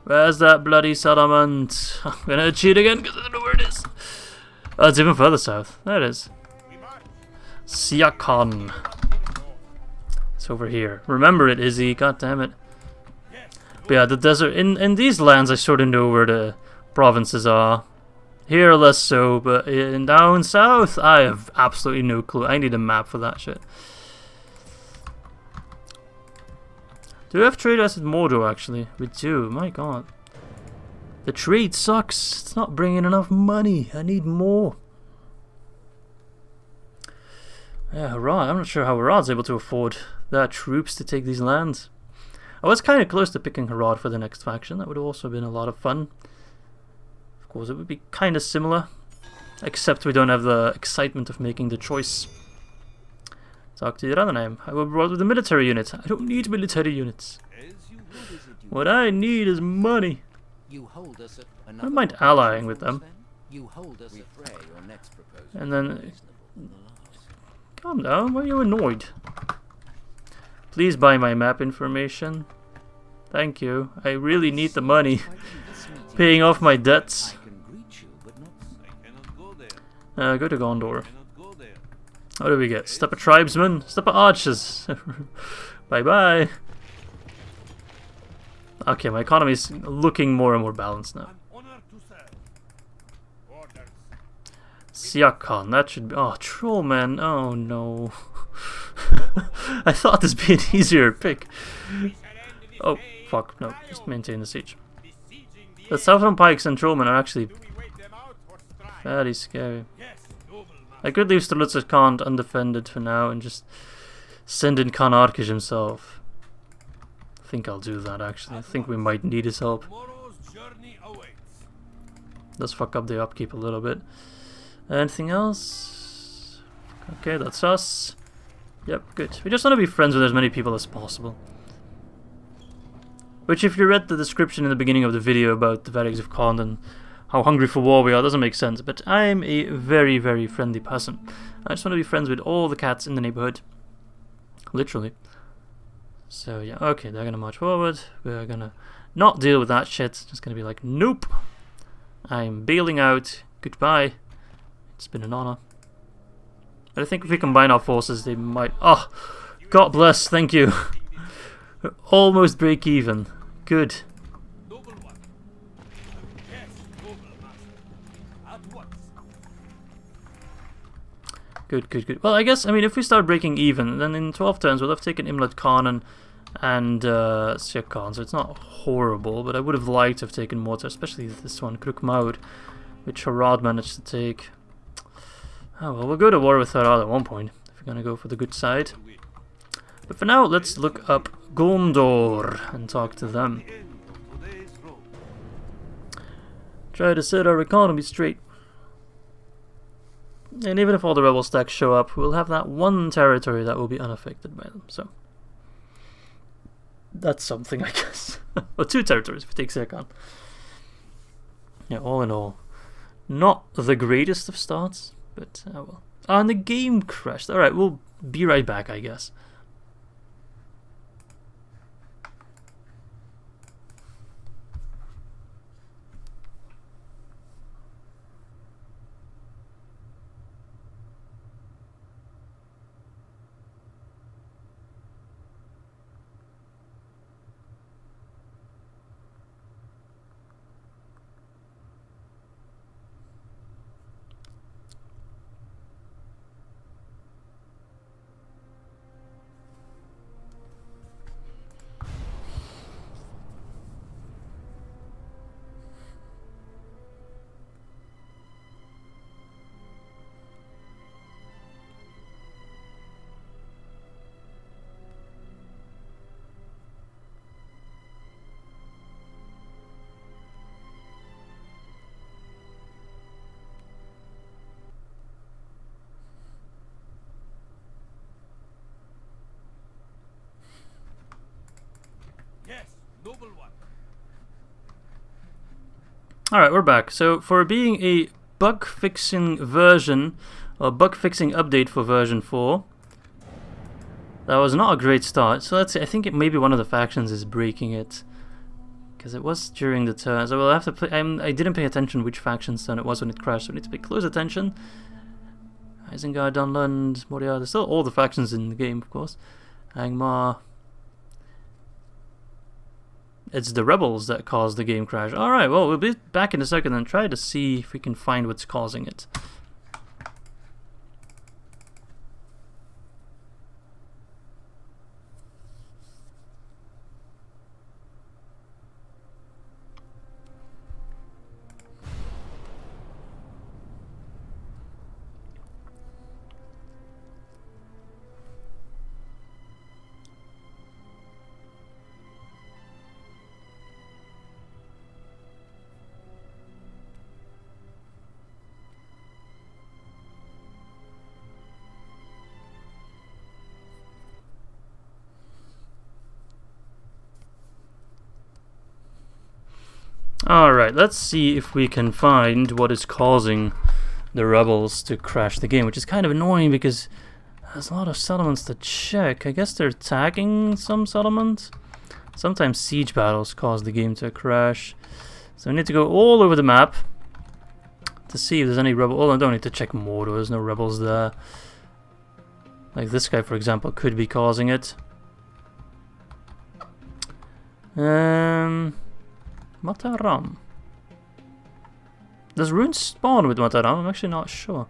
Where's that bloody settlement? I'm gonna cheat again because I don't know where it is. Oh, it's even further south. There it is. Siakon. It's over here. Remember it, Izzy. God damn it. But yeah, the desert. In these lands, I sort of know where the provinces are. Here, less so, but in down south, I have absolutely no clue. I need a map for that shit. Do we have trade with Mordor, actually? We do, my god. The trade sucks. It's not bringing enough money. I need more. Yeah, Harad. I'm not sure how Harad's able to afford their troops to take these lands. I was kind of close to picking Harad for the next faction. That would have also been a lot of fun. Of course, it would be kind of similar. Except we don't have the excitement of making the choice. Talk to the Ar-Adunaim. I will be brought with a military unit. I don't need military units. What I need is money. I don't mind allying with them. And then... Calm down, why are you annoyed? Please buy my map information. Thank you. I really need the money. Paying off my debts. Go to Gondor. What do we get? Steppe Tribesmen? Steppe Archers! Bye bye! Okay, my economy's looking more and more balanced now. Siakon, that should be... Oh, Trollman, oh no. I thought this would be an easier pick. Oh, fuck, no, just maintain the siege. The Southern Pikes and Trollmen are actually very scary. I could leave Strelitzer Khan undefended for now and just send in Khan Arkish himself. I think I'll do that actually. I think we might need his help. Does fuck up the upkeep a little bit. Anything else? Okay, that's us. Yep, good. We just want to be friends with as many people as possible. Which, if you read the description in the beginning of the video about the Vargs of Khand and how hungry for war we are, doesn't make sense. But I'm a very, very friendly person. I just want to be friends with all the cats in the neighborhood. Literally. So yeah, okay, they're gonna march forward. We're gonna not deal with that shit. Just gonna be like, nope. I'm bailing out. Goodbye. It's been an honor. But I think if we combine our forces, they might... Oh, God bless, thank you. Almost break even. Good. Good, good, good. Well, I guess, I mean, if we start breaking even, then in 12 turns we'll have taken Imlet Khan and Syek Khan, so it's not horrible, but I would have liked to have taken Mortar, especially this one, Kruk Maud, which Harad managed to take. Oh, well, we'll go to war with Harad at one point, if we're going to go for the good side. But for now, let's look up Gondor and talk to them. Try to set our economy straight. And even if all the rebel stacks show up, we'll have that one territory that will be unaffected by them, so... That's something, I guess. Or two territories if we take Serkan. Yeah, all in all, not the greatest of starts, but well. Ah, and the game crashed. Alright, we'll be right back, I guess. Alright, we're back. So, for being a bug-fixing version, or bug-fixing update for version 4, that was not a great start. So let's see, I think maybe one of the factions is breaking it. Because it was during the turn, so we'll have to play... I didn't pay attention which faction's turn it was when it crashed, so we need to pay close attention. Isengard, Dunlund, Moriah, there's still all the factions in the game, of course. Angmar... It's the rebels that caused the game crash. Alright, well, we'll be back in a second and try to see if we can find what's causing it. Alright, let's see if we can find what is causing the rebels to crash the game, which is kind of annoying because there's a lot of settlements to check. I guess they're attacking some settlements. Sometimes siege battles cause the game to crash. So we need to go all over the map to see if there's any rebel. Oh, I don't need to check Mordor, there's no rebels there. Like this guy, for example, could be causing it. Mataram. Does Rhûn spawn with Mataram? I'm actually not sure.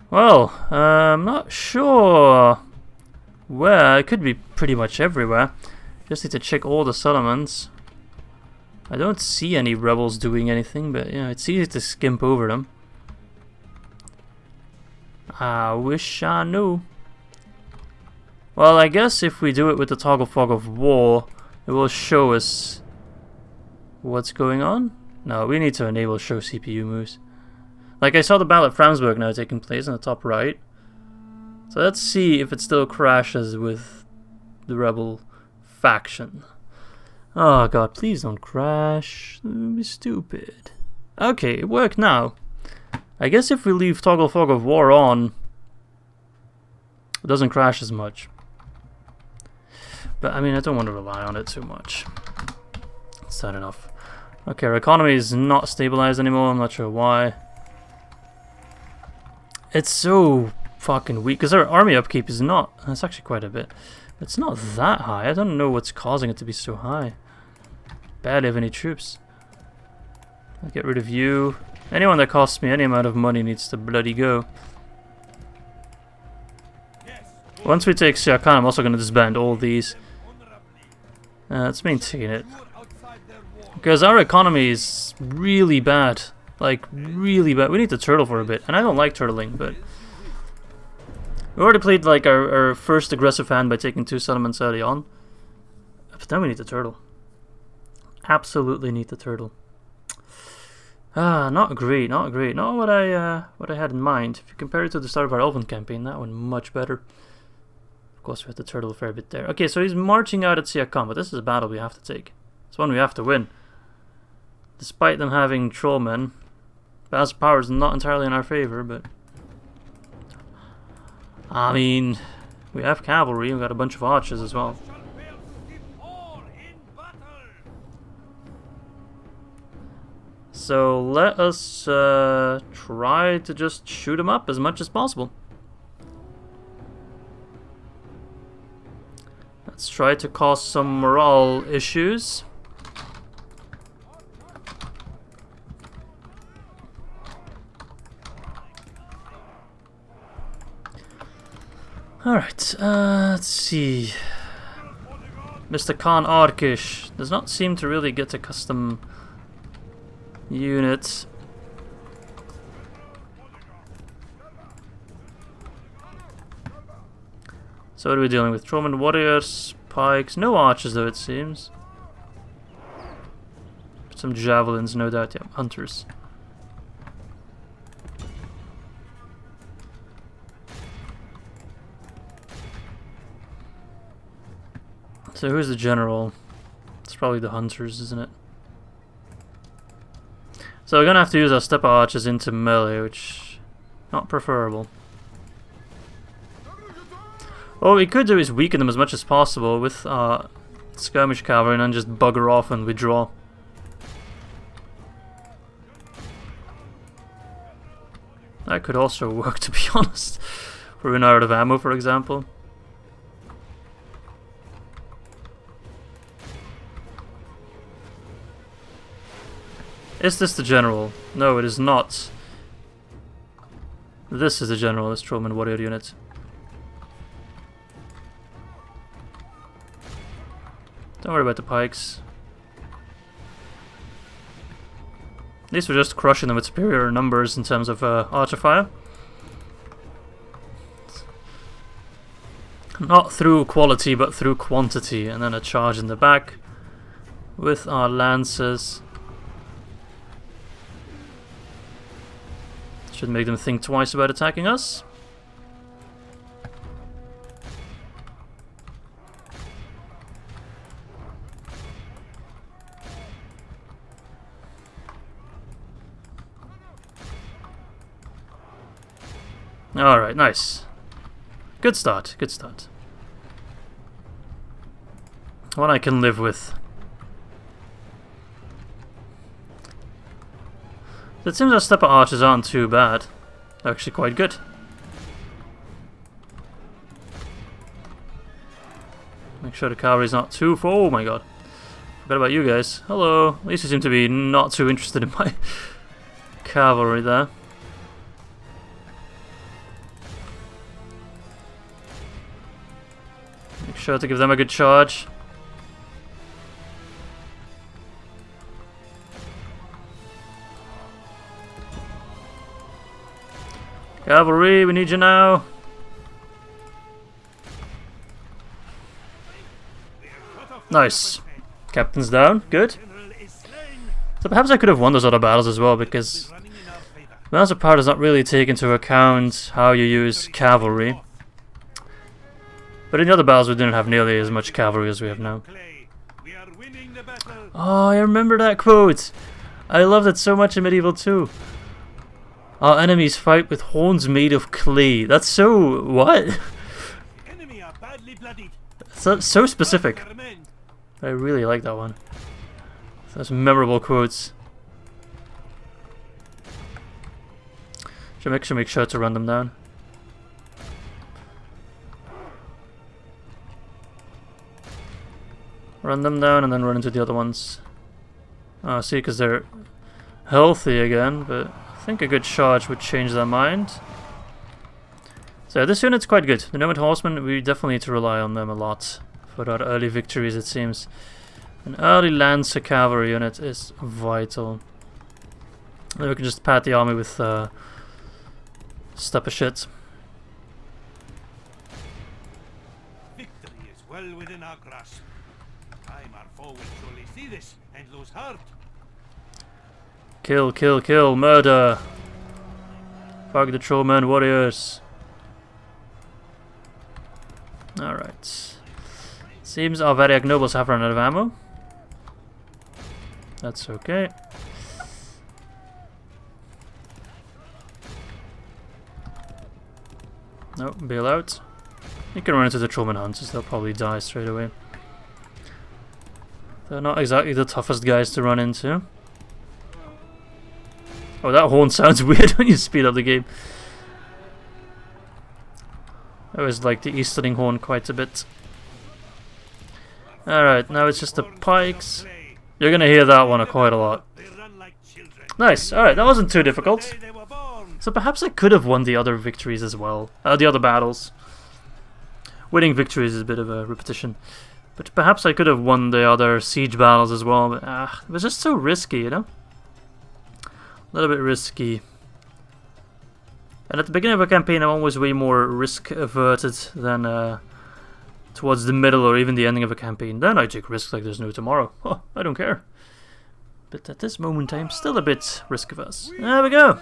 Well, I'm not sure where. It could be pretty much everywhere. Just need to check all the settlements. I don't see any rebels doing anything, but you know, it's easy to skimp over them. I wish I knew. Well, I guess if we do it with the toggle fog of war, it will show us what's going on. No, we need to enable show CPU moves. Like I saw the battle at Framsburg now taking place in the top right. So let's see if it still crashes with the rebel faction. Oh god, please don't crash. That would be stupid. Okay, it worked now. I guess if we leave Toggle Fog of War on, it doesn't crash as much. But I mean, I don't want to rely on it too much. It's sad enough. Okay, our economy is not stabilized anymore. I'm not sure why. It's so fucking weak because our army upkeep is not. It's actually quite a bit. It's not that high. I don't know what's causing it to be so high. Barely have any troops. I'll get rid of you. Anyone that costs me any amount of money needs to bloody go. Once we take Siakan, I'm also going to disband all these. Let's maintain it. Because our economy is really bad. Like, really bad. We need to turtle for a bit. And I don't like turtling, but... We already played like our first aggressive hand by taking 2 settlements early on. But then we need to turtle. Absolutely need to turtle. Ah, not great, not great. Not what I had in mind. If you compare it to the start of our Elven campaign, that one much better. Of course, we had to turtle a fair bit there. Okay, so he's marching out at Siakan, but this is a battle we have to take. It's one we have to win. Despite them having trollmen, Baz power is not entirely in our favor, but I mean, we have cavalry. We've got a bunch of archers as well. So let us try to just shoot them up as much as possible. Let's try to cause some morale issues. Alright, let's see. Mr. Khan Arkish does not seem to really get a custom unit. So what are we dealing with? Trollman warriors, pikes, no archers though it seems. Some javelins, no doubt, yeah, hunters. So who's the general? It's probably the hunters, isn't it? So we're gonna have to use our stepper archers into melee, which not preferable. What we could do is weaken them as much as possible with skirmish cavalry and then just bugger off and withdraw. That could also work, to be honest. If we run out of ammo, for example. Is this the general? No, it is not. This is the general, this Trollman warrior unit. Don't worry about the pikes. At least we're just crushing them with superior numbers in terms of archer fire. Not through quality, but through quantity. And then a charge in the back with our lances. Should make them think twice about attacking us. Alright, nice. Good start, good start. One I can live with. It seems our stepper archers aren't too bad. They're actually quite good. Make sure the cavalry's not too full. Oh my god. Forgot about you guys. Hello. At least you seem to be not too interested in my cavalry there. Make sure to give them a good charge. Cavalry, we need you now. Nice. Captain's down. Good. So perhaps I could have won those other battles as well, because Master Power does not really take into account how you use cavalry. But in the other battles we didn't have nearly as much cavalry as we have now. We are winning the battle. Oh, I remember that quote! I loved it so much in Medieval 2. Our enemies fight with horns made of clay. That's so... what? The enemy are badly bloodied. So specific. Their men. I really like that one. Those memorable quotes. Should make sure to run them down. Run them down and then run into the other ones. Oh, see, because they're healthy again, but I think a good charge would change their mind. So this unit's quite good. The Nomad Horsemen, we definitely need to rely on them a lot for our early victories, it seems. An early Lancer cavalry unit is vital. Then we can just pat the army with step of shit. Victory is well within our grasp. Time our foe will surely see this and lose heart. Kill, kill, kill, murder! Fuck the trollmen warriors. Alright. Seems our Variag nobles have run out of ammo. That's okay. No, bail out. You can run into the trollmen hunters, they'll probably die straight away. They're not exactly the toughest guys to run into. Oh, that horn sounds weird when you speed up the game. I always like the Easterling horn quite a bit. Alright, now it's just the pikes. You're gonna hear that one quite a lot. Nice, alright, that wasn't too difficult. So perhaps I could have won the other victories as well. The other battles. Winning victories is a bit of a repetition. But perhaps I could have won the other siege battles as well. But it was just so risky, you know? A little bit risky. And at the beginning of a campaign I'm always way more risk averted than towards the middle or even the ending of a campaign. Then I take risks like there's no tomorrow. Oh, I don't care. But at this moment I'm still a bit risk averse. There we go.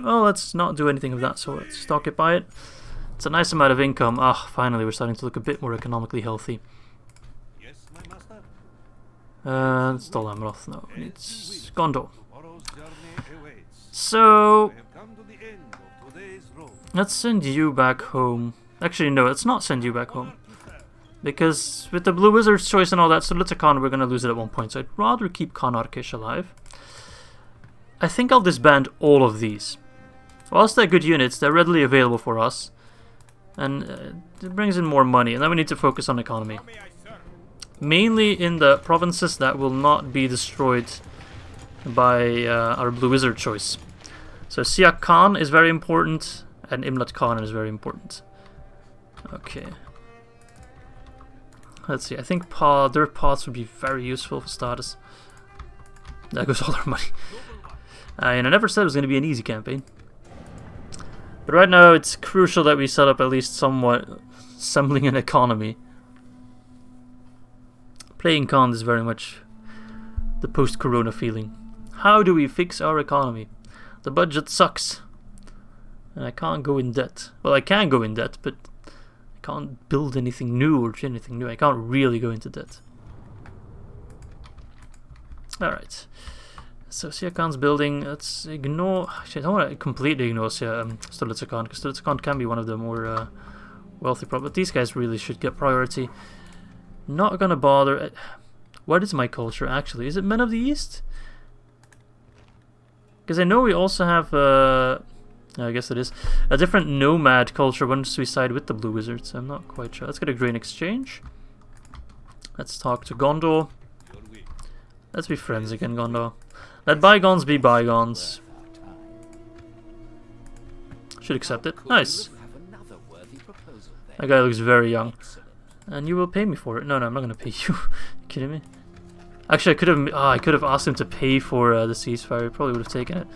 Well, let's not do anything of that sort. Just occupy it. It's a nice amount of income. Ah, finally we're starting to look a bit more economically healthy. Yes, my master. It's Amroth. No, it's Gondor. So let's send you back home. Actually, no, let's not send you back home. Because with the Blue Wizard's choice and all that, Solitakan, we're going to lose it at one point. So I'd rather keep Konarkish alive. I think I'll disband all of these. Whilst they're good units, they're readily available for us. And it brings in more money. And then we need to focus on economy. Mainly in the provinces that will not be destroyed by our Blue Wizard choice. So Siak Khan is very important. And Imlat Khan is very important. Okay. Let's see, I think their paths would be very useful for starters. There goes all our money. And I never said it was going to be an easy campaign. But right now it's crucial that we set up at least somewhat assembling an economy. Playing Khan is very much the post-corona feeling. How do we fix our economy? The budget sucks. And I can't go in debt. Well, I can go in debt, but I can't build anything new or anything new. I can't really go into debt. Alright. So Siakan's building, let's ignore... Actually, I don't want to completely ignore Stolitzakan, because Stolitzakan can be one of the more wealthy but these guys really should get priority. Not gonna bother... What is my culture, actually? Is it Men of the East? Because I know we also have... I guess it is. A different nomad culture once we side with the Blue Wizards. I'm not quite sure. Let's get a grain exchange. Let's talk to Gondor. Let's be friends again, Gondor. Let bygones be bygones. Should accept it. Nice. That guy looks very young. And you will pay me for it. No, I'm not going to pay you. You kidding me? Actually, I could have asked him to pay for the ceasefire. He probably would have taken it.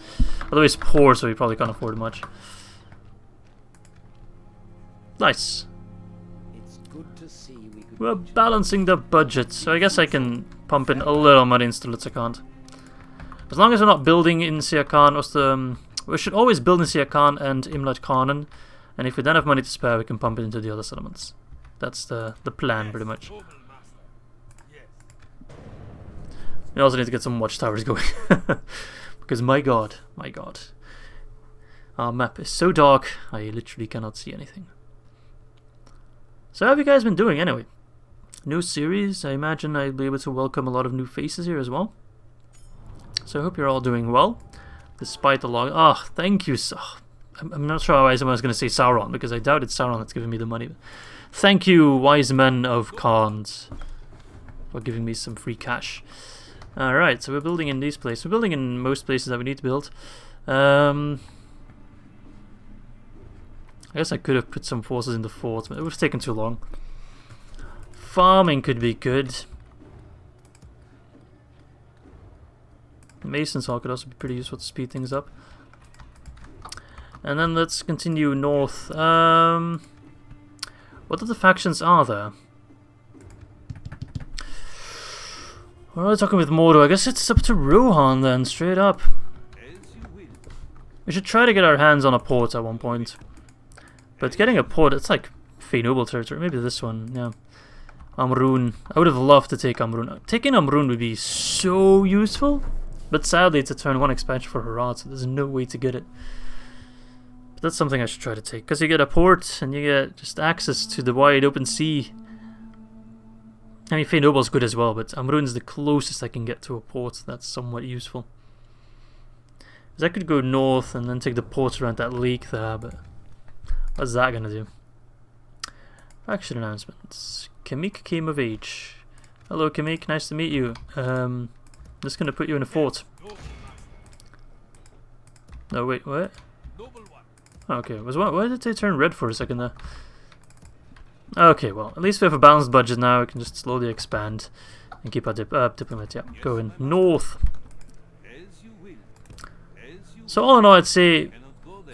Although he's poor, so he probably can't afford much. Nice. We're balancing the budget, so I guess I can pump in a little money in Stolitzakan. As long as we're not building in Siakan, we should always build in Siakan and Imlat Khanen, and if we then have money to spare, we can pump it into the other settlements. That's the plan, pretty much. We also need to get some watchtowers going. Because my god. Our map is so dark, I literally cannot see anything. So how have you guys been doing anyway? New series, I imagine I'll be able to welcome a lot of new faces here as well. So I hope you're all doing well, despite the log. Ah, thank you. I'm not sure why someone was going to say Sauron, because I doubt it's Sauron that's giving me the money. Thank you, wise men of Khans, for giving me some free cash. Alright, so we're building in these places. We're building in most places that we need to build. I guess I could have put some forces in the fort, but it would have taken too long. Farming could be good. Mason's Hall could also be pretty useful to speed things up. And then let's continue north. What other factions are there? What are we talking with Mordor? I guess it's up to Rohan then, straight up. We should try to get our hands on a port at one point. But getting a port, it's like Fey Noble territory. Maybe this one, yeah. Rhûn. I would have loved to take Rhûn. Taking Rhûn would be so useful. But sadly, it's a turn 1 expansion for Harad, so there's no way to get it. But that's something I should try to take. Because you get a port, and you get just access to the wide open sea. I mean, Fey Noble's good as well, but Rhûn's the closest I can get to a port that's somewhat useful. Because I could go north and then take the port around that lake there, but what's that gonna do? Faction announcements. Kamik came of age. Hello Kamik, nice to meet you. I'm just gonna put you in a fort. No, wait, what? Okay, why did they turn red for a second there? Okay, well, at least we have a balanced budget now. We can just slowly expand and keep our diplomat, yeah, going north. So all in all, I'd say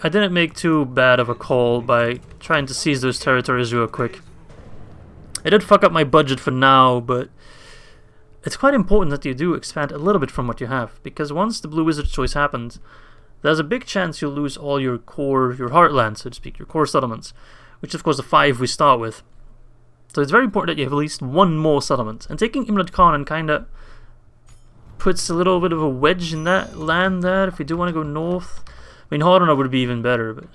I didn't make too bad of a call by trying to seize those territories real quick. I did fuck up my budget for now, but it's quite important that you do expand a little bit from what you have, because once the Blue Wizard choice happens, there's a big chance you'll lose all your core, your heartland, so to speak, your core settlements, which of course the 5 we start with. So it's very important that you have at least one more settlement, and taking Imlad Khan kinda puts a little bit of a wedge in that land there if we do want to go north. I mean, Arnor would be even better, but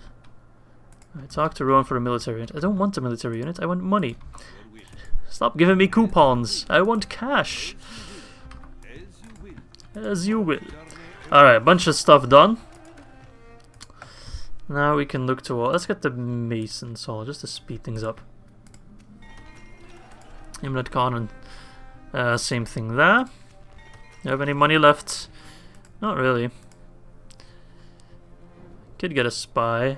I talked to Rohan for a military unit. I don't want a military unit, I want money. Stop giving me coupons. I want cash. As you will. Alright, bunch of stuff done. Now we can look to... let's get the Mason's Hall, just to speed things up. Imlad Khan and same thing there. You have any money left? Not really. Could get a spy.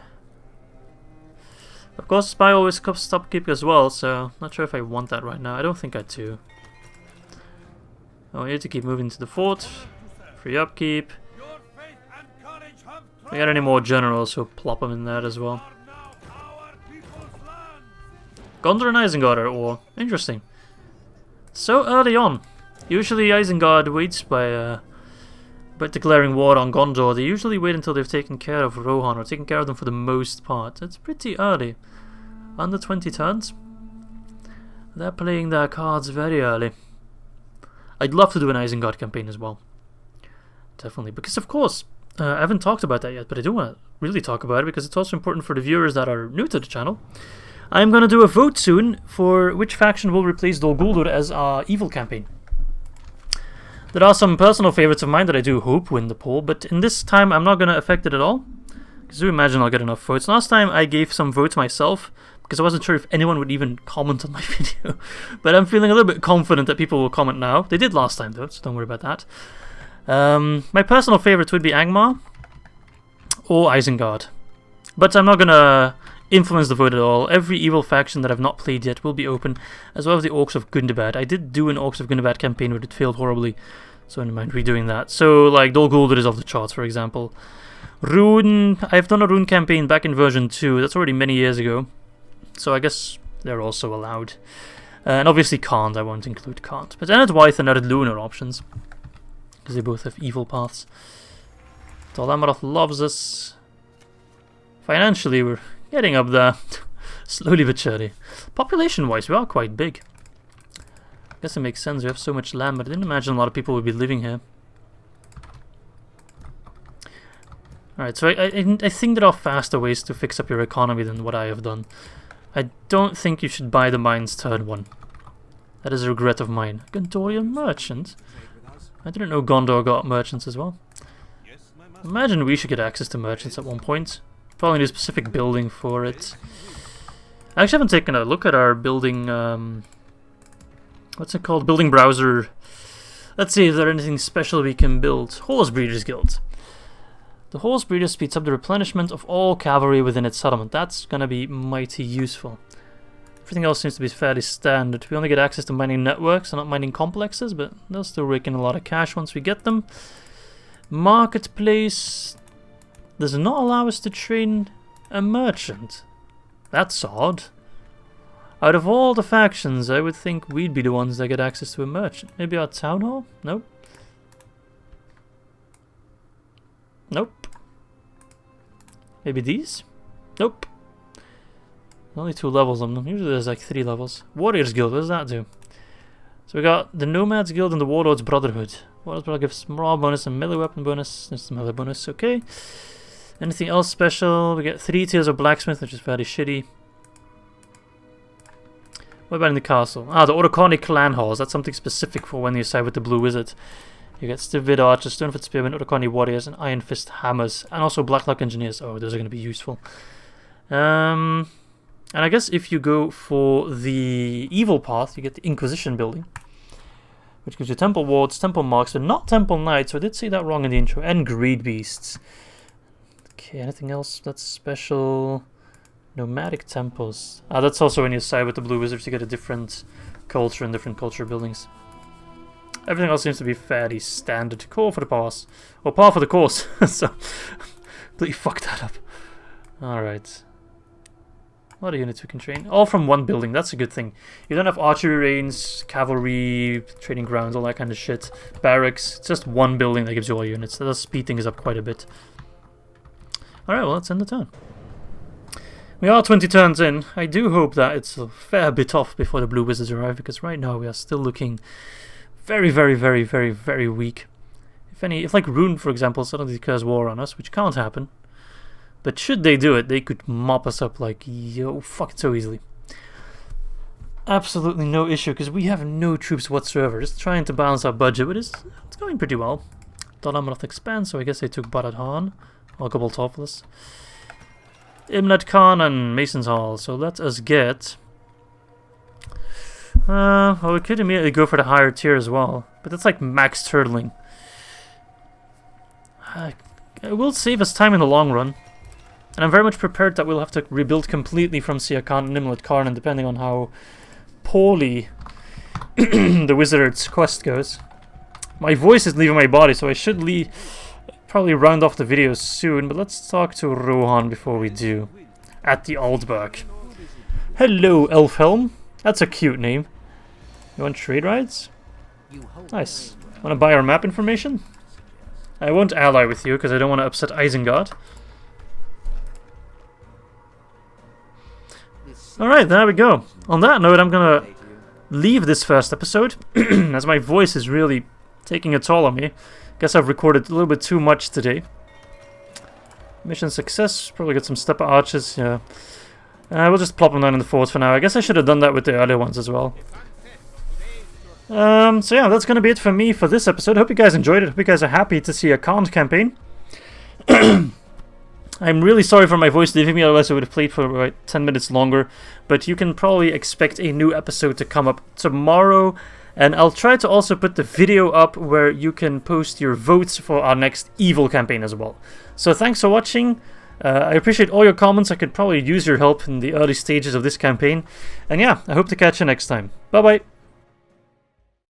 Of course, spy always costs upkeep as well, so not sure if I want that right now. I don't think I do. I want you to keep moving to the fort. Free upkeep. If we got any more generals, so plop them in there as well. Gondor and Isengard are at war. Interesting. So early on. Usually Isengard waits by declaring war on Gondor. They usually wait until they've taken care of Rohan, or taken care of them for the most part. It's pretty early. Under 20 turns. They're playing their cards very early. I'd love to do an Isengard campaign as well. Definitely. Because of course, I haven't talked about that yet, but I do want to really talk about it because it's also important for the viewers that are new to the channel. I'm going to do a vote soon for which faction will replace Dol Guldur as our evil campaign. There are some personal favorites of mine that I do hope win the poll, but in this time I'm not going to affect it at all. Because I imagine I'll get enough votes. Last time I gave some votes myself, because I wasn't sure if anyone would even comment on my video. But I'm feeling a little bit confident that people will comment now. They did last time though, so don't worry about that. My personal favorites would be Angmar or Isengard. But I'm not going to influence the vote at all. Every evil faction that I've not played yet will be open, as well as the Orcs of Gundabad. I did do an Orcs of Gundabad campaign, but it failed horribly, so I don't mind redoing that. So, like, Dol Guldur is off the charts, for example. Rhûn, I've done a Rhûn campaign back in version 2, that's already many years ago, so I guess they're also allowed. And obviously Khand, I won't include Khand. But Enedwaith and Ar-Adunaim are options, because they both have evil paths. Dol Amroth loves us. Financially, we're getting up there. Slowly but surely. Population-wise, we are quite big. I guess it makes sense, we have so much land, but I didn't imagine a lot of people would be living here. Alright, so I think there are faster ways to fix up your economy than what I have done. I don't think you should buy the mines turn 1. That is a regret of mine. Gondorian merchant? I didn't know Gondor got merchants as well. Imagine we should get access to merchants at one point. Probably need a specific building for it. I actually haven't taken a look at our building, what's it called? Building browser. Let's see if there's anything special we can build. Horse Breeders Guild. The Horse Breeder speeds up the replenishment of all cavalry within its settlement. That's gonna be mighty useful. Everything else seems to be fairly standard. We only get access to mining networks and not mining complexes, but they'll still rake in a lot of cash once we get them. Marketplace does not allow us to train a merchant. That's odd. Out of all the factions, I would think we'd be the ones that get access to a merchant. Maybe our town hall? Nope. Nope. Maybe these? Nope. Only 2 levels on them. Usually there's like 3 levels. Warriors Guild, what does that do? So we got the Nomads Guild and the Warlords Brotherhood. Warlords Brotherhood gives morale bonus and melee weapon bonus. There's some melee bonus, okay. Anything else special? We get 3 tiers of Blacksmith, which is very shitty. What about in the castle? Ah, the Orocani Clan Halls. That's something specific for when you side with the Blue Wizard. You get Stiff-Wit Archers, Stonefoot Spearmen, Orocani Warriors, and Iron Fist Hammers. And also Blacklock Engineers. Oh, those are going to be useful. And I guess if you go for the evil path, you get the Inquisition building, which gives you Temple Wards, Temple Marks, but not Temple Knights, so I did say that wrong in the intro, and Greed Beasts. Okay, anything else that's special? Nomadic Temples. Ah, that's also when you side with the Blue Wizards, you get a different culture and different culture buildings. Everything else seems to be fairly standard. Core for the pass. Or par for the course. So, completely fucked that up. Alright. A lot of units we can train. All from one building, that's a good thing. You don't have archery range, cavalry, training grounds, all that kind of shit. Barracks. It's just one building that gives you all units. That does speed things up quite a bit. Alright, well, let's end the turn. We are 20 turns in. I do hope that it's a fair bit off before the Blue Wizards arrive, because right now we are still looking very, very, very, very, very weak. If like Rhûn, for example, suddenly declares war on us, which can't happen. But should they do it, they could mop us up like, yo, fuck it so easily. Absolutely no issue, because we have no troops whatsoever. Just trying to balance our budget, but it's going pretty well. Dalamoth expands, so I guess they took Barad Han, or Gobble Tophilus. Imnad Khan and Mason's Hall, so let us get... well, we could immediately go for the higher tier as well, but that's like max turtling. It will save us time in the long run. And I'm very much prepared that we'll have to rebuild completely from Siakan and Nimlet Karn, and depending on how poorly the wizard's quest goes. My voice is leaving my body, so I should probably round off the video soon, but let's talk to Rohan before we do. At the Aldberg. Hello, Elfhelm. That's a cute name. You want trade rides? Nice. Want to buy our map information? I won't ally with you, because I don't want to upset Isengard. Alright, there we go. On that note, I'm gonna leave this first episode, as my voice is really taking a toll on me. Guess I've recorded a little bit too much today. Mission success, probably get some stepper archers, yeah. We'll just plop them down in the fort for now. I guess I should have done that with the earlier ones as well. So yeah, that's gonna be it for me for this episode. Hope you guys enjoyed it. Hope you guys are happy to see a Khan campaign. I'm really sorry for my voice leaving me, otherwise I would have played for about 10 minutes longer. But you can probably expect a new episode to come up tomorrow. And I'll try to also put the video up where you can post your votes for our next evil campaign as well. So thanks for watching. I appreciate all your comments. I could probably use your help in the early stages of this campaign. And yeah, I hope to catch you next time. Bye bye.